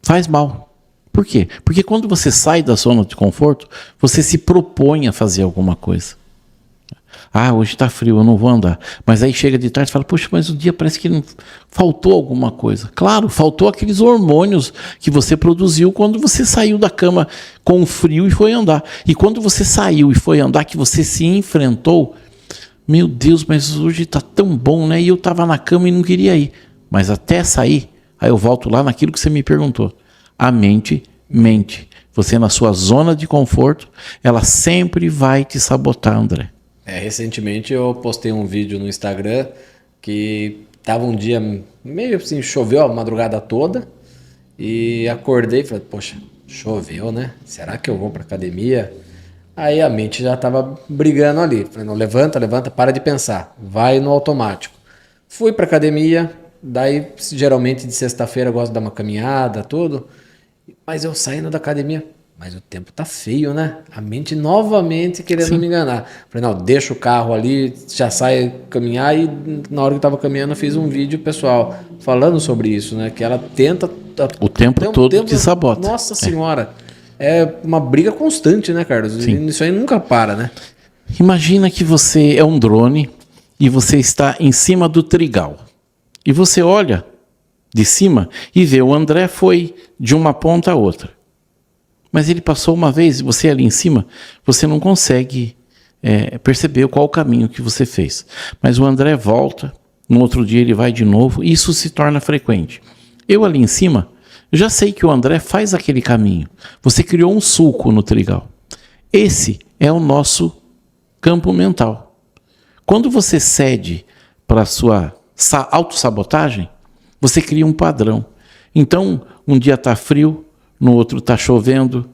faz mal. Por quê? Porque quando você sai da zona de conforto, você se propõe a fazer alguma coisa. Ah, hoje está frio, eu não vou andar. Mas aí chega de tarde e fala, poxa, mas o dia parece que não... faltou alguma coisa. Claro, faltou aqueles hormônios que você produziu quando você saiu da cama com frio e foi andar. E quando você saiu e foi andar, que você se enfrentou, meu Deus, mas hoje está tão bom, né? E eu estava na cama e não queria ir. Mas até sair, aí eu volto lá naquilo que você me perguntou. A mente mente. Você na sua zona de conforto, ela sempre vai te sabotar, André. Recentemente eu postei um vídeo no Instagram que tava um dia meio assim, choveu a madrugada toda e acordei e falei, poxa, choveu, né? Será que eu vou pra academia? Aí a mente já tava brigando ali. Falei, não, levanta, para de pensar, vai no automático. Fui pra academia, daí geralmente de sexta-feira eu gosto de dar uma caminhada, tudo, mas eu saindo da academia... Mas o tempo tá feio, né? A mente novamente querendo me enganar. Falei, não, deixa o carro ali, já sai caminhar. E na hora que eu tava caminhando, eu fiz um vídeo, pessoal, falando sobre isso, né? Que ela tenta... O tempo todo te sabota. Nossa Senhora. É uma briga constante, né, Carlos? Sim. Isso aí nunca para, né? Imagina que você é um drone e você está em cima do trigal. E você olha de cima e vê o André foi de uma ponta a outra. Mas ele passou uma vez, você ali em cima, você não consegue perceber qual o caminho que você fez. Mas o André volta, no outro dia ele vai de novo, e isso se torna frequente. Eu ali em cima, eu já sei que o André faz aquele caminho. Você criou um sulco no trigal. Esse é o nosso campo mental. Quando você cede para a sua autossabotagem, você cria um padrão. Então, um dia está frio, no outro está chovendo,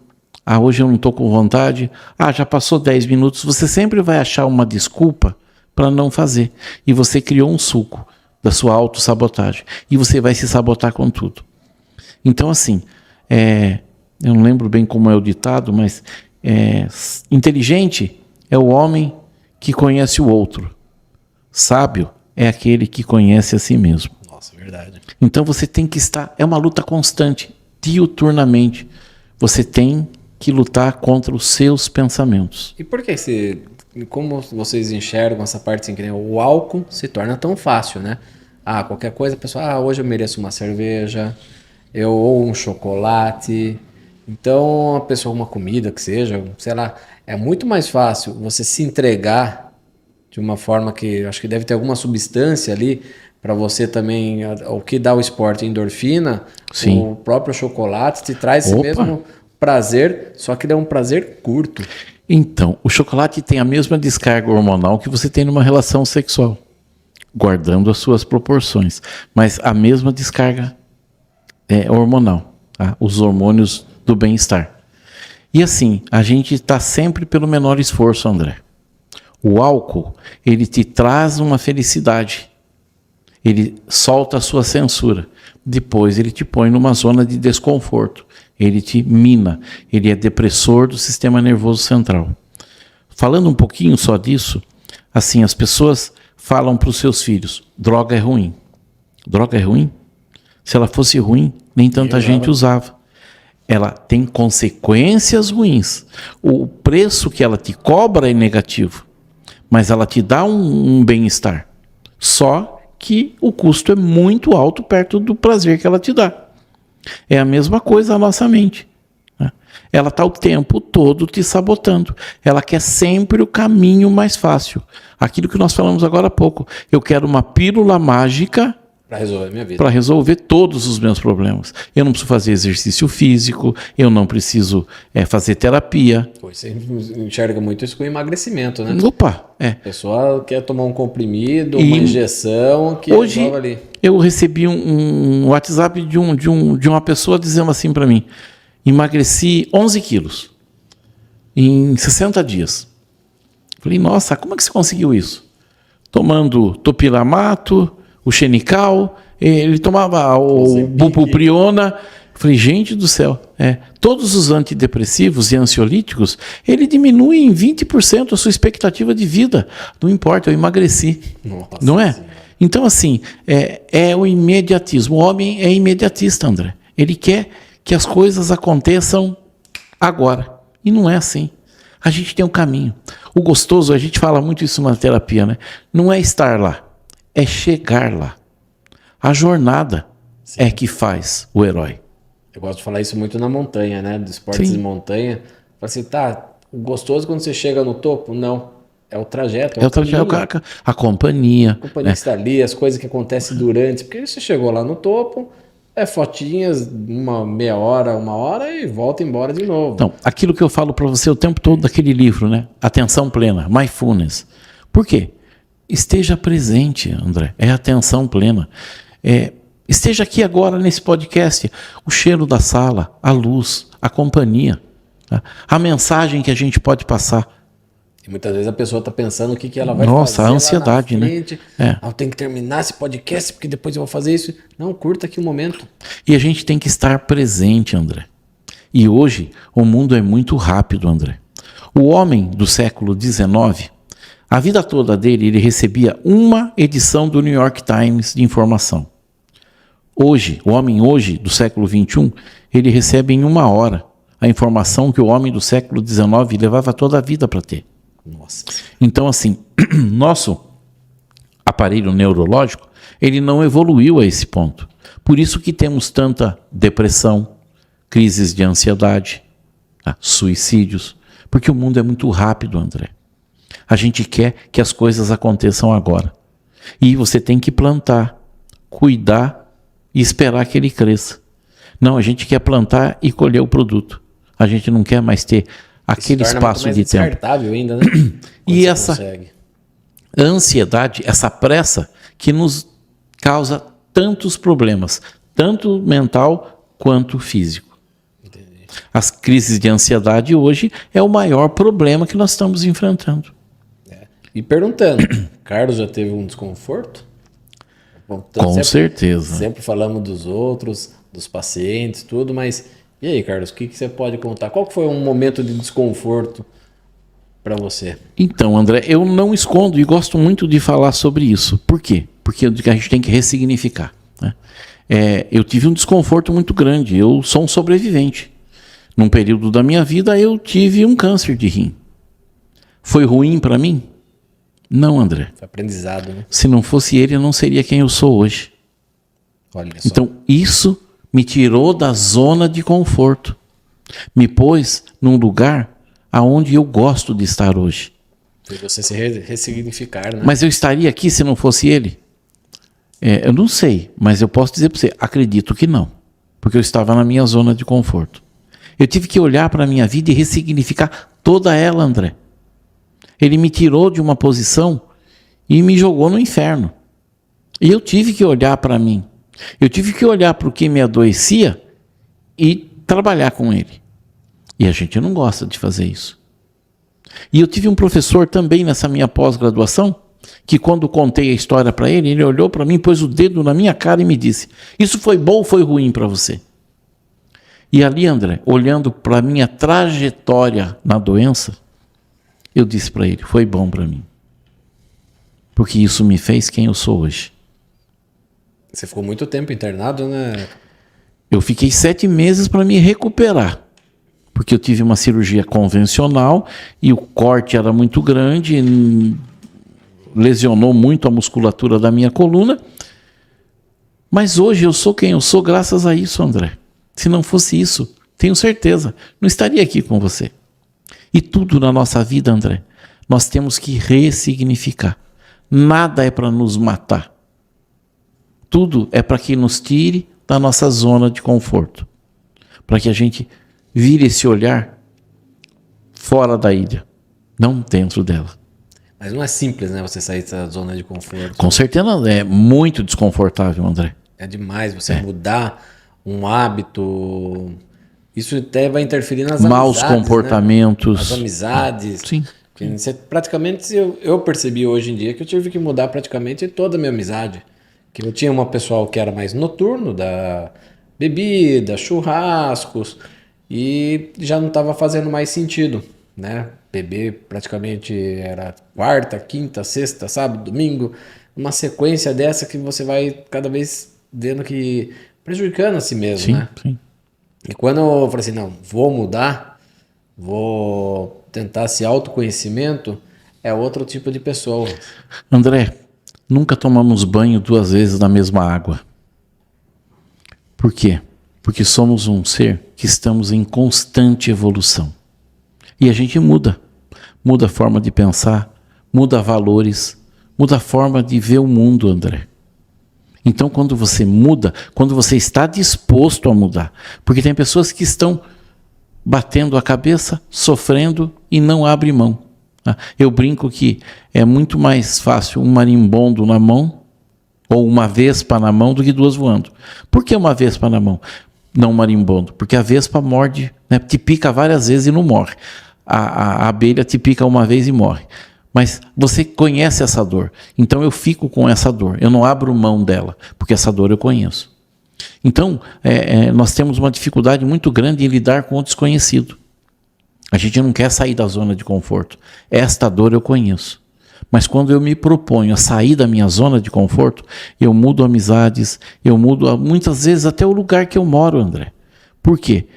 hoje eu não estou com vontade, já passou 10 minutos, você sempre vai achar uma desculpa para não fazer. E você criou um sulco da sua autossabotagem. E você vai se sabotar com tudo. Então, assim, eu não lembro bem como é o ditado, mas inteligente é o homem que conhece o outro. Sábio é aquele que conhece a si mesmo. Nossa, verdade. Então você tem que estar... É uma luta constante. Diuturnamente, você tem que lutar contra os seus pensamentos. E por que como vocês enxergam essa parte assim, que nem o álcool se torna tão fácil, né? Qualquer coisa, a pessoa, hoje eu mereço uma cerveja, ou um chocolate. Então, a pessoa, uma comida que seja, sei lá, é muito mais fácil você se entregar de uma forma que acho que deve ter alguma substância ali para você também, o que dá o esporte, endorfina. Sim. O próprio chocolate te traz esse mesmo prazer, só que ele é um prazer curto. Então, o chocolate tem a mesma descarga hormonal que você tem numa relação sexual, guardando as suas proporções, mas a mesma descarga hormonal, tá? Os hormônios do bem-estar. E assim, a gente está sempre pelo menor esforço, André. O álcool, ele te traz uma felicidade. Ele solta a sua censura. Depois ele te põe numa zona de desconforto. Ele te mina. Ele é depressor do sistema nervoso central. Falando um pouquinho só disso, assim, as pessoas falam para os seus filhos, droga é ruim. Droga é ruim? Se ela fosse ruim, nem tanta gente usava. Ela tem consequências ruins. O preço que ela te cobra é negativo, mas ela te dá um bem-estar. Só que o custo é muito alto perto do prazer que ela te dá. É a mesma coisa a nossa mente, né? Ela está o tempo todo te sabotando. Ela quer sempre o caminho mais fácil. Aquilo que nós falamos agora há pouco. Eu quero uma pílula mágica para resolver minha vida. Para resolver todos os meus problemas. Eu não preciso fazer exercício físico, eu não preciso fazer terapia. Você enxerga muito isso com emagrecimento, né? Opa, A pessoa quer tomar um comprimido, uma injeção que hoje resolve ali. Eu recebi um WhatsApp de uma pessoa dizendo assim para mim, emagreci 11 quilos em 60 dias. Falei, nossa, como é que você conseguiu isso? Tomando topiramato, o xenical, ele tomava o bupropiona. Falei, gente do céu, todos os antidepressivos e ansiolíticos, ele diminui em 20% a sua expectativa de vida. Não importa, eu emagreci. Nossa, não é? Senhora. Então, assim, é o imediatismo. O homem é imediatista, André. Ele quer que as coisas aconteçam agora. E não é assim. A gente tem um caminho. O gostoso, a gente fala muito isso na terapia, né? Não é estar lá, é chegar lá. A jornada é que faz o herói. Eu gosto de falar isso muito na montanha, né? Dos esportes de montanha. Fala assim, tá, o gostoso quando você chega no topo? Não. É o trajeto. É o trajeto, a companhia. A companhia que está ali, as coisas que acontecem durante. Porque você chegou lá no topo, fotinhas, uma meia hora, 1 hora e volta embora de novo. Então, aquilo que eu falo para você o tempo todo daquele livro, né? Atenção plena, Mindfulness. Por quê? Esteja presente, André. É atenção plena. Esteja aqui agora nesse podcast. O cheiro da sala, a luz, a companhia, tá? A mensagem que a gente pode passar. E muitas vezes a pessoa está pensando o que ela vai fazer. Nossa, a ansiedade, lá na frente. Né? Eu tenho que terminar esse podcast porque depois eu vou fazer isso. Não, curta aqui o momento. E a gente tem que estar presente, André. E hoje o mundo é muito rápido, André. O homem do século XIX, a vida toda dele, ele recebia uma edição do New York Times de informação. Hoje, o homem hoje do século XXI, ele recebe em 1 hora a informação que o homem do século XIX levava toda a vida para ter. Nossa. Então, assim, nosso aparelho neurológico, ele não evoluiu a esse ponto. Por isso que temos tanta depressão, crises de ansiedade, suicídios, porque o mundo é muito rápido, André. A gente quer que as coisas aconteçam agora. E você tem que plantar, cuidar e esperar que ele cresça. Não, a gente quer plantar e colher o produto. A gente não quer mais ter aquele espaço de tempo. Descartável ainda, né? E essa ansiedade, essa pressa que nos causa tantos problemas, tanto mental quanto físico. Entendi. As crises de ansiedade hoje é o maior problema que nós estamos enfrentando. E perguntando, Carlos já teve um desconforto? Com certeza. Sempre falamos dos outros, dos pacientes, tudo, mas e aí, Carlos, o que você pode contar? Qual que foi um momento de desconforto para você? Então, André, eu não escondo e gosto muito de falar sobre isso. Por quê? Porque a gente tem que ressignificar, né? Eu tive um desconforto muito grande. Eu sou um sobrevivente. Num período da minha vida, eu tive um câncer de rim. Foi ruim para mim? Não, André. Foi aprendizado, né? Se não fosse ele, eu não seria quem eu sou hoje. Olha só. Então, isso me tirou da zona de conforto. Me pôs num lugar aonde eu gosto de estar hoje. E você se ressignificar, né? Mas eu estaria aqui se não fosse ele? Eu não sei, mas eu posso dizer para você, acredito que não. Porque eu estava na minha zona de conforto. Eu tive que olhar para a minha vida e ressignificar toda ela, André. Ele me tirou de uma posição e me jogou no inferno. E eu tive que olhar para mim. Eu tive que olhar para o que me adoecia e trabalhar com ele. E a gente não gosta de fazer isso. E eu tive um professor também nessa minha pós-graduação, que quando contei a história para ele, ele olhou para mim, pôs o dedo na minha cara e me disse: isso foi bom ou foi ruim para você? E ali, André, olhando para a minha trajetória na doença, eu disse para ele: foi bom para mim. Porque isso me fez quem eu sou hoje. Você ficou muito tempo internado, né? Eu fiquei 7 meses para me recuperar. Porque eu tive uma cirurgia convencional e o corte era muito grande, lesionou muito a musculatura da minha coluna. Mas hoje eu sou quem eu sou graças a isso, André. Se não fosse isso, tenho certeza, não estaria aqui com você. E tudo na nossa vida, André, nós temos que ressignificar. Nada é para nos matar. Tudo é para que nos tire da nossa zona de conforto. Para que a gente vire esse olhar fora da ilha, não dentro dela. Mas não é simples, né? Você sair dessa zona de conforto. Com certeza é muito desconfortável, André. É demais você mudar um hábito. Isso até vai interferir nas maus amizades, comportamentos. Né? As amizades. Sim. Você, praticamente, eu percebi hoje em dia que eu tive que mudar praticamente toda a minha amizade. Que eu tinha uma pessoal que era mais noturno, da bebida, churrascos, e já não estava fazendo mais sentido, né? Beber praticamente era quarta, quinta, sexta, sábado, domingo, uma sequência dessa que você vai cada vez vendo que prejudicando a si mesmo, sim, né? Sim. E quando eu falei assim, não, vou mudar, vou tentar esse autoconhecimento, é outro tipo de pessoa. André, nunca tomamos banho 2 vezes na mesma água. Por quê? Porque somos um ser que estamos em constante evolução. E a gente muda. Muda a forma de pensar, muda valores, muda a forma de ver o mundo, André. Então, quando você muda, quando você está disposto a mudar, porque tem pessoas que estão batendo a cabeça, sofrendo e não abrem mão. Eu brinco que é muito mais fácil um marimbondo na mão ou uma vespa na mão do que 2 voando. Por que uma vespa na mão? Não marimbondo. Porque a vespa morde, né, te pica várias vezes e não morre. A abelha te pica uma vez e morre. Mas você conhece essa dor. Então eu fico com essa dor. Eu não abro mão dela, porque essa dor eu conheço. Então, nós temos uma dificuldade muito grande em lidar com o desconhecido. A gente não quer sair da zona de conforto. Esta dor eu conheço. Mas quando eu me proponho a sair da minha zona de conforto, eu mudo amizades, eu mudo muitas vezes até o lugar que eu moro, André. Por quê?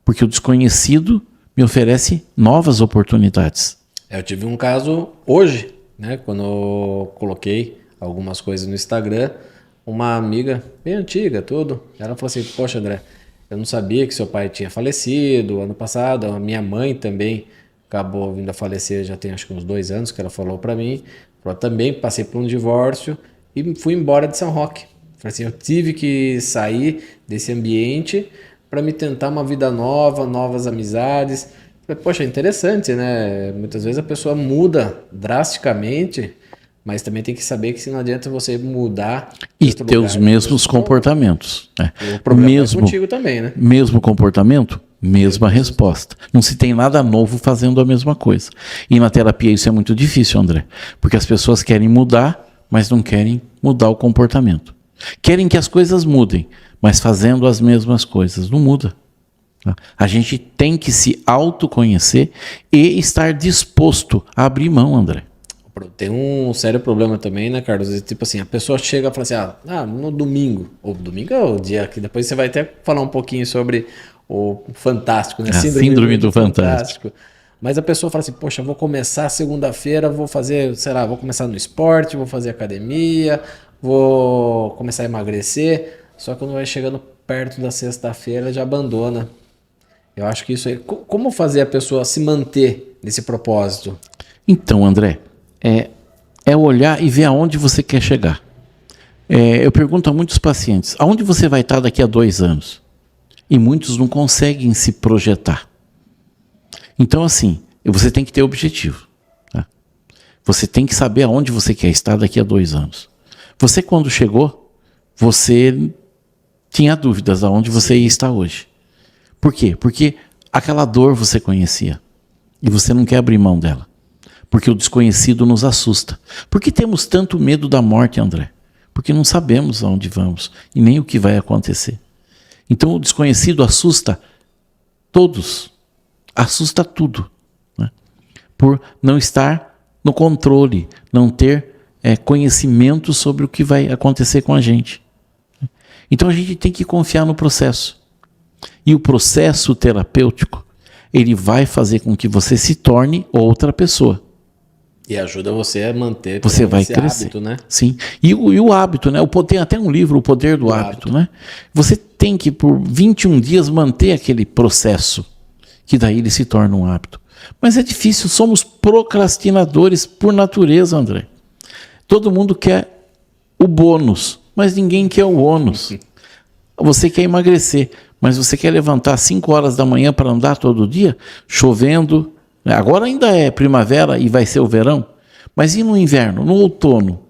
Porque o desconhecido me oferece novas oportunidades. Eu tive um caso hoje, né? Quando eu coloquei algumas coisas no Instagram, uma amiga bem antiga, tudo, ela falou assim, poxa, André, eu não sabia que seu pai tinha falecido ano passado, a minha mãe também acabou vindo a falecer, já tem acho que uns 2 anos que ela falou para mim, eu também passei por um divórcio e fui embora de São Roque. Falei assim, eu tive que sair desse ambiente para me tentar uma vida nova, novas amizades. Falei, poxa, interessante, né? Muitas vezes a pessoa muda drasticamente, mas também tem que saber que se não adianta você mudar e ter os mesmos comportamentos. O problema é contigo também, né? Mesmo comportamento, mesma resposta. Não se tem nada novo fazendo a mesma coisa. E na terapia isso é muito difícil, André, porque as pessoas querem mudar, mas não querem mudar o comportamento. Querem que as coisas mudem, mas fazendo as mesmas coisas. Não muda. A gente tem que se autoconhecer e estar disposto a abrir mão, André. Tem um sério problema também, né, Carlos? Tipo assim, a pessoa chega e fala assim, no domingo, ou domingo é o dia que depois você vai até falar um pouquinho sobre o Fantástico, né? Síndrome do Fantástico. Mas a pessoa fala assim, poxa, vou começar segunda-feira, vou fazer, sei lá, vou começar no esporte, vou fazer academia, vou começar a emagrecer, só que quando vai chegando perto da sexta-feira já abandona. Eu acho que isso aí, como fazer a pessoa se manter nesse propósito? Então, André, é olhar e ver aonde você quer chegar. Eu pergunto a muitos pacientes, aonde você vai estar daqui a 2 anos? E muitos não conseguem se projetar. Então, assim, você tem que ter objetivo. Tá? Você tem que saber aonde você quer estar daqui a 2 anos. Você, quando chegou, você tinha dúvidas aonde você ia estar hoje. Por quê? Porque aquela dor você conhecia e você não quer abrir mão dela. Porque o desconhecido nos assusta. Por que temos tanto medo da morte, André? Porque não sabemos aonde vamos e nem o que vai acontecer. Então o desconhecido assusta todos, assusta tudo, né? Por não estar no controle, não ter conhecimento sobre o que vai acontecer com a gente. Então a gente tem que confiar no processo. E o processo terapêutico, ele vai fazer com que você se torne outra pessoa. E ajuda você a manter você vai esse crescer, hábito, né? Sim. E o hábito, né? Tem até um livro, O Poder do Hábito, né? Você tem que, por 21 dias, manter aquele processo, que daí ele se torna um hábito. Mas é difícil, somos procrastinadores por natureza, André. Todo mundo quer o bônus, mas ninguém quer o ônus. Você quer emagrecer, mas você quer levantar 5 horas da manhã para andar todo dia, chovendo. Agora ainda é primavera e vai ser o verão, mas e no inverno, no outono?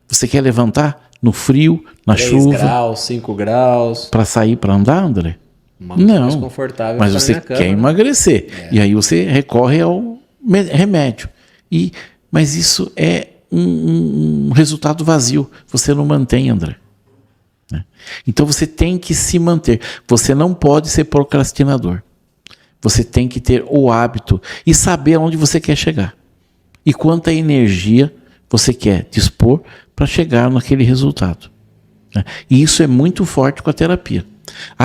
Você quer levantar no frio, na 3 chuva? 3 graus, 5 graus. Para sair para andar, André? Muito não, mais confortável, mas você quer emagrecer. E aí você recorre ao remédio. Mas isso é um resultado vazio. Você não mantém, André. Então você tem que se manter. Você não pode ser procrastinador. Você tem que ter o hábito e saber aonde você quer chegar. E quanta energia você quer dispor para chegar naquele resultado. E isso é muito forte com a terapia.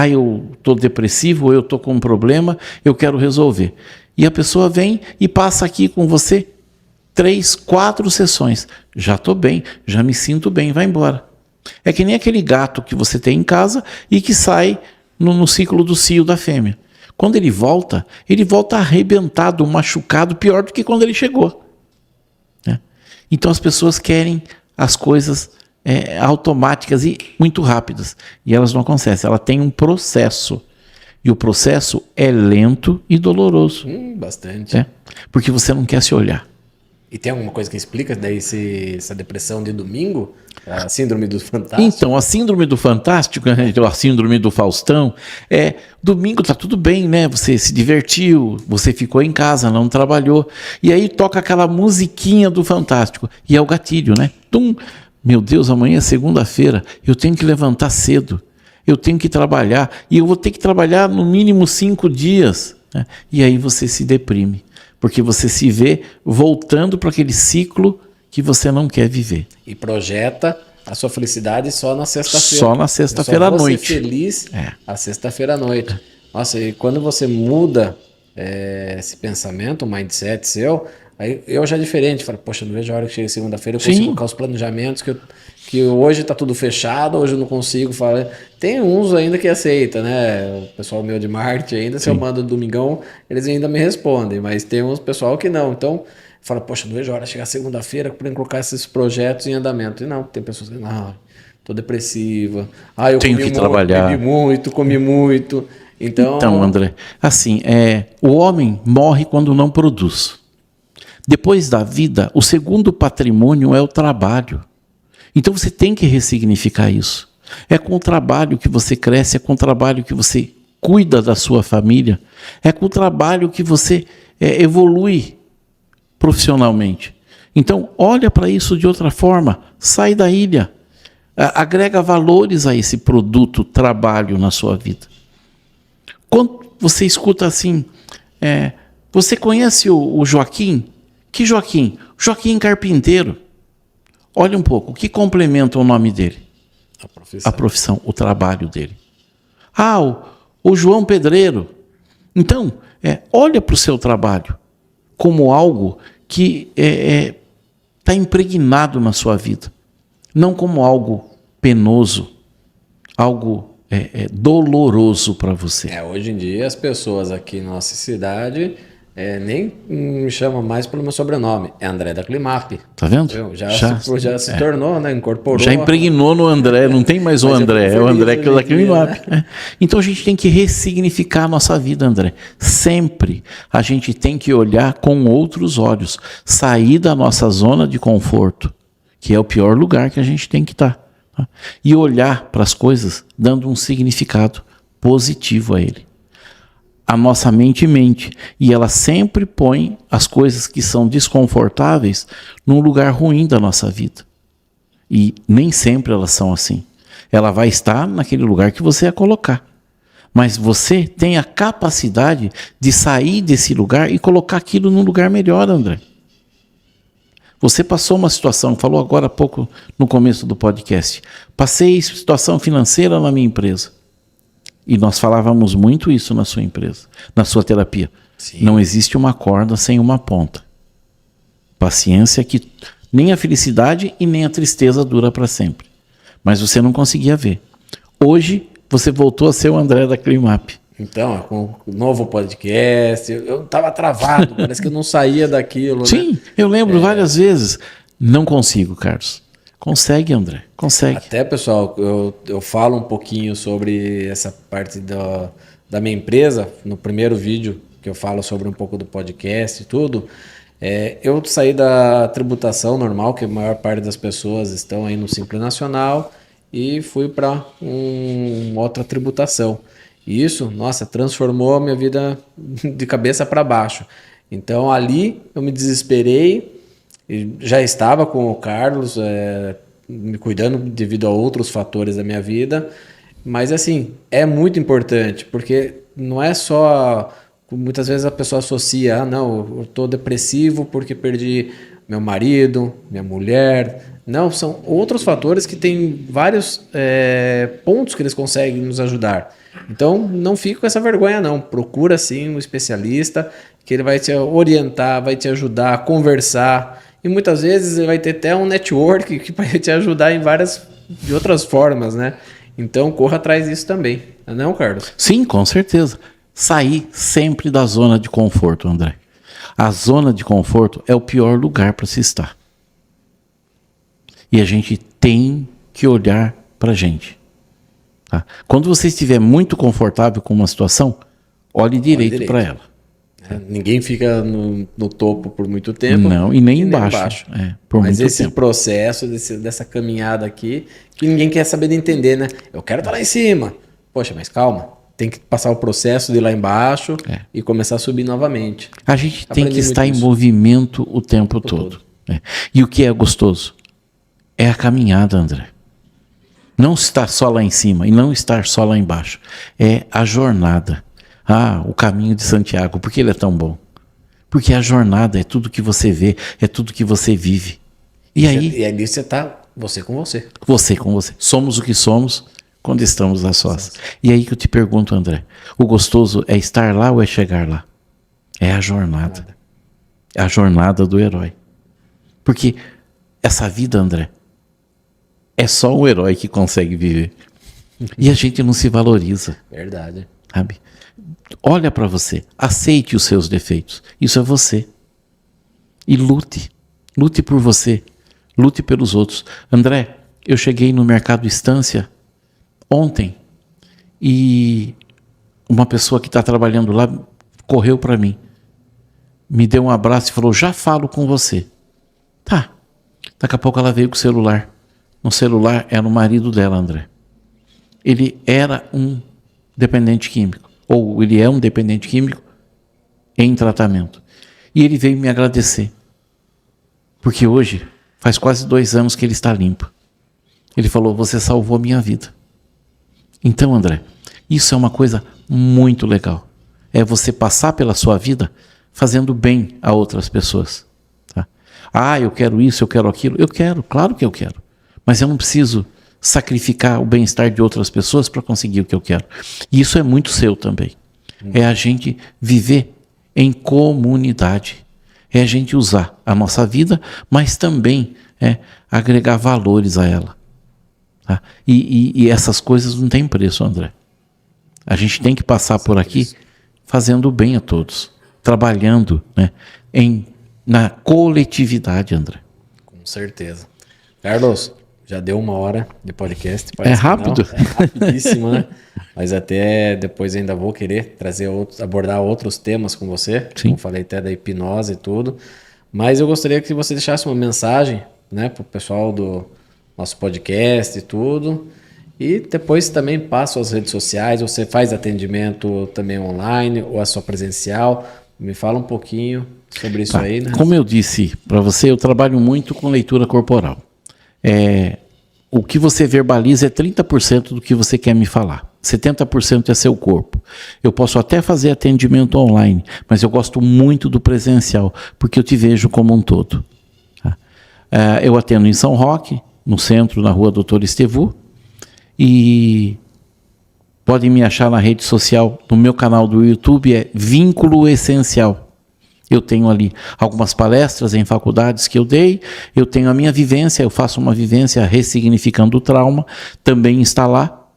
Eu estou depressivo, ou eu estou com um problema, eu quero resolver. E a pessoa vem e passa aqui com você 3, 4 sessões. Já estou bem, já me sinto bem, vai embora. É que nem aquele gato que você tem em casa e que sai no ciclo do cio da fêmea. Quando ele volta arrebentado, machucado, pior do que quando ele chegou. Né? Então as pessoas querem as coisas automáticas e muito rápidas. E elas não acontecem. Ela tem um processo. E o processo é lento e doloroso. Bastante. Né? Porque você não quer se olhar. E tem alguma coisa que explica daí essa depressão de domingo? A síndrome do Fantástico? Então, a síndrome do Fantástico, a síndrome do Faustão, domingo tá tudo bem, né? Você se divertiu, você ficou em casa, não trabalhou. E aí toca aquela musiquinha do Fantástico. E é o gatilho, né? Tum! Meu Deus, amanhã é segunda-feira, eu tenho que levantar cedo. Eu tenho que trabalhar. E eu vou ter que trabalhar no mínimo 5 dias. Né? E aí você se deprime. Porque você se vê voltando para aquele ciclo que você não quer viver. E projeta a sua felicidade só na sexta-feira. Só na sexta-feira à noite. Ser feliz a sexta-feira à noite. Nossa, e quando você muda esse pensamento, o mindset seu, aí eu já é diferente. Falo, poxa, não vejo a hora que chega segunda-feira, eu consigo colocar os planejamentos que hoje está tudo fechado, hoje eu não consigo falar. Tem uns ainda que aceita, né? O pessoal meu de marketing ainda, se eu mando domingão, eles ainda me respondem, mas tem uns pessoal que não. Então, fala, poxa, não vejo a hora de chegar segunda-feira para colocar esses projetos em andamento. E não, tem pessoas que não, tô depressiva. Eu tenho que trabalhar. Bebi muito, comi muito. Então, André, assim, o homem morre quando não produz. Depois da vida, o segundo patrimônio é o trabalho. Então você tem que ressignificar isso. É com o trabalho que você cresce, é com o trabalho que você cuida da sua família, é com o trabalho que você evolui profissionalmente. Então, olha para isso de outra forma, sai da ilha, agrega valores a esse produto, trabalho na sua vida. Quando você escuta assim, você conhece o Joaquim? Que Joaquim? Joaquim Carpinteiro. Olha um pouco, o que complementa o nome dele? A profissão, o trabalho dele. O João Pedreiro. Então, olha para o seu trabalho como algo que está impregnado na sua vida. Não como algo penoso, algo doloroso para você. Hoje em dia, as pessoas aqui na nossa cidade nem me chamam mais pelo meu sobrenome. É André da Climap. Tá vendo? Já se tornou, né? Incorporou. Já impregnou no André, não tem mais o André, é o André que é da Climap. Né? Então a gente tem que ressignificar a nossa vida, André. Sempre a gente tem que olhar com outros olhos, sair da nossa zona de conforto, que é o pior lugar que a gente tem que estar. Tá? E olhar para as coisas dando um significado positivo a ele. A nossa mente mente, e ela sempre põe as coisas que são desconfortáveis num lugar ruim da nossa vida. E nem sempre elas são assim. Ela vai estar naquele lugar que você ia colocar. Mas você tem a capacidade de sair desse lugar e colocar aquilo num lugar melhor, André. Você passou uma situação, falou agora há pouco no começo do podcast. Passei situação financeira na minha empresa. E nós falávamos muito isso na sua empresa, na sua terapia. Sim. Não existe uma corda sem uma ponta. Paciência que nem a felicidade e nem a tristeza dura para sempre. Mas você não conseguia ver. Hoje, você voltou a ser o André da Climap. Então, com o novo podcast, eu estava travado, parece que eu não saía daquilo. Sim, né? Eu lembro várias vezes. Não consigo, Carlos. Consegue, André, consegue. Até, pessoal, eu falo um pouquinho sobre essa parte da minha empresa, no primeiro vídeo que eu falo sobre um pouco do podcast e tudo. Eu saí da tributação normal, que a maior parte das pessoas estão aí no Simples Nacional, e fui para uma outra tributação. E isso, nossa, transformou a minha vida de cabeça para baixo. Então, ali eu me desesperei. Já estava com o Carlos, me cuidando devido a outros fatores da minha vida, mas assim, é muito importante, porque não é só, muitas vezes a pessoa associa, não, eu estou depressivo porque perdi meu marido, minha mulher. Não, são outros fatores que tem vários pontos que eles conseguem nos ajudar. Então, não fique com essa vergonha, não. Procura, sim, um especialista, que ele vai te orientar, vai te ajudar a conversar. E muitas vezes ele vai ter até um network que vai te ajudar de outras formas, né? Então, corra atrás disso também. Não é, Carlos? Sim, com certeza. Sair sempre da zona de conforto, André. A zona de conforto é o pior lugar para se estar. E a gente tem que olhar para a gente. Tá? Quando você estiver muito confortável com uma situação, olhe direito para ela. Ninguém fica no topo por muito tempo. Não, e nem embaixo. Por Mas muito esse tempo. processo, dessa caminhada aqui, que ninguém quer saber de entender, né? Eu quero estar lá em cima. Poxa, mas calma. Tem que passar o processo de ir lá embaixo e começar a subir novamente. A gente tem que estar em isso. movimento o tempo todo. E o que é gostoso? É a caminhada, André. Não estar só lá em cima e não estar só lá embaixo. É a jornada. O caminho de Santiago. Por que ele é tão bom? Porque a jornada é tudo que você vê, é tudo que você vive. E ali você tá, você com você. Você com você. Somos o que somos quando estamos a sós. E aí que eu te pergunto, André, o gostoso é estar lá ou é chegar lá? É a jornada. É a jornada do herói. Porque essa vida, André, é só um herói que consegue viver. E a gente não se valoriza. Verdade. Sabe? Olha para você, aceite os seus defeitos. Isso é você. E lute. Lute por você. Lute pelos outros. André, eu cheguei no Mercado Estância ontem e uma pessoa que está trabalhando lá correu para mim. Me deu um abraço e falou, já falo com você. Tá. Daqui a pouco ela veio com o celular. No celular era o marido dela, André. Ele era um dependente químico. Ou ele é um dependente químico em tratamento. E ele veio me agradecer. Porque hoje, faz quase 2 anos que ele está limpo. Ele falou, você salvou a minha vida. Então, André, isso é uma coisa muito legal. É você passar pela sua vida fazendo bem a outras pessoas. Tá? Eu quero isso, eu quero aquilo. Eu quero, claro que eu quero. Mas eu não preciso sacrificar o bem-estar de outras pessoas para conseguir o que eu quero. E isso é muito seu também. É a gente viver em comunidade. É a gente usar a nossa vida, mas também agregar valores a ela. Tá? E essas coisas não têm preço, André. A gente tem que passar por aqui fazendo bem a todos. Trabalhando, né, na coletividade, André. Com certeza. Carlos, já deu 1 hora de podcast. É rápido? É rapidíssimo, né? Mas até depois ainda vou querer abordar outros temas com você. Sim. Como falei até da hipnose e tudo. Mas eu gostaria que você deixasse uma mensagem, né, para o pessoal do nosso podcast e tudo. E depois também passa as redes sociais. Você faz atendimento também online ou é só presencial? Me fala um pouquinho sobre isso aí, né? Como eu disse para você, eu trabalho muito com leitura corporal. O que você verbaliza é 30% do que você quer me falar. 70% é seu corpo. Eu posso até fazer atendimento online, mas eu gosto muito do presencial, porque eu te vejo como um todo. Tá? Eu atendo em São Roque, no centro, na rua Doutor Estevu, e podem me achar na rede social, no meu canal do YouTube, é Vínculo Essencial. Eu tenho ali algumas palestras em faculdades que eu dei, eu tenho a minha vivência, eu faço uma vivência ressignificando o trauma, também está lá,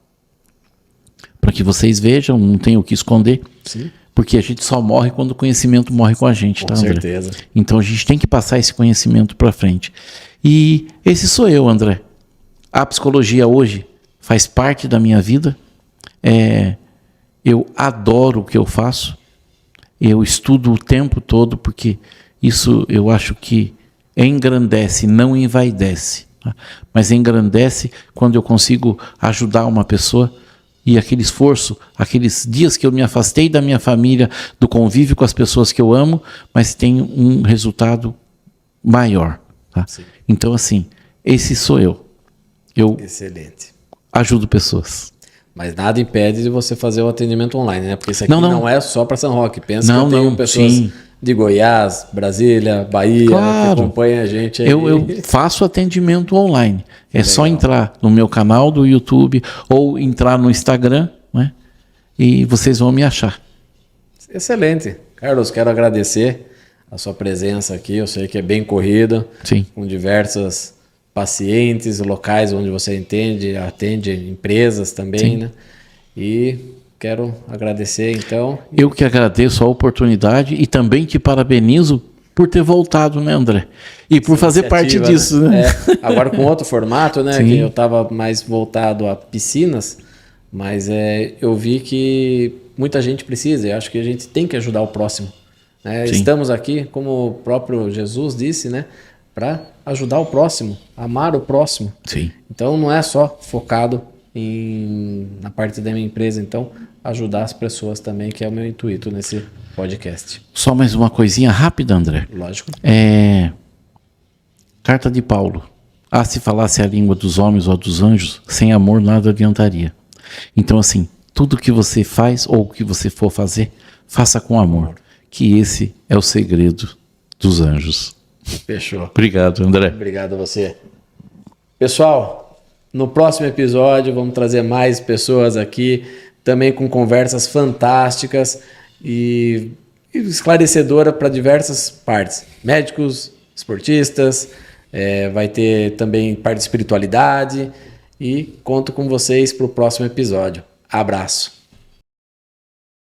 para que vocês vejam, não tenho o que esconder. Sim. Porque a gente só morre quando o conhecimento morre com a gente, Com tá, André? certeza. Então a gente tem que passar esse conhecimento para frente. E esse sou eu, André. A psicologia hoje faz parte da minha vida. Eu adoro o que eu faço. Eu estudo o tempo todo, porque isso eu acho que engrandece, não envaidece. Tá? Mas engrandece quando eu consigo ajudar uma pessoa e aquele esforço, aqueles dias que eu me afastei da minha família, do convívio com as pessoas que eu amo, mas tem um resultado maior. Tá? Então, assim, esse sou eu. Eu Excelente. ajudo pessoas. Mas nada impede de você fazer o atendimento online, né? Porque isso aqui Não. não é só para São Roque. Pensa Não, que eu tenho não, pessoas sim. de Goiás, Brasília, Bahia, Claro. que acompanham a gente aí. Eu faço atendimento online. É só entrar no meu canal do YouTube ou entrar no Instagram, né? e vocês vão me achar. Excelente. Carlos, quero agradecer a sua presença aqui. Eu sei que é bem corrido, Sim. com diversos pacientes, locais onde você atende empresas também, Sim. né? E quero agradecer, então. Eu que agradeço a oportunidade e também te parabenizo por ter voltado, né, André? E por fazer parte Iniciativa, disso, né? Agora com outro formato, né? Sim. Que eu estava mais voltado a piscinas, mas eu vi que muita gente precisa. Eu acho que a gente tem que ajudar o próximo, né? Sim. Estamos aqui, como o próprio Jesus disse, né? Para ajudar o próximo, amar o próximo. Sim. Então não é só focado na parte da minha empresa, então ajudar as pessoas também, que é o meu intuito nesse podcast. Só mais uma coisinha rápida, André. Lógico. Carta de Paulo. Se falasse a língua dos homens ou dos anjos, sem amor nada adiantaria. Então, assim, tudo que você faz ou que você for fazer, faça com amor. Que esse é o segredo dos anjos. Fechou. Obrigado, André. Obrigado a você. Pessoal, no próximo episódio vamos trazer mais pessoas aqui, também com conversas fantásticas e esclarecedora para diversas partes. Médicos, esportistas, vai ter também parte de espiritualidade e conto com vocês para o próximo episódio. Abraço.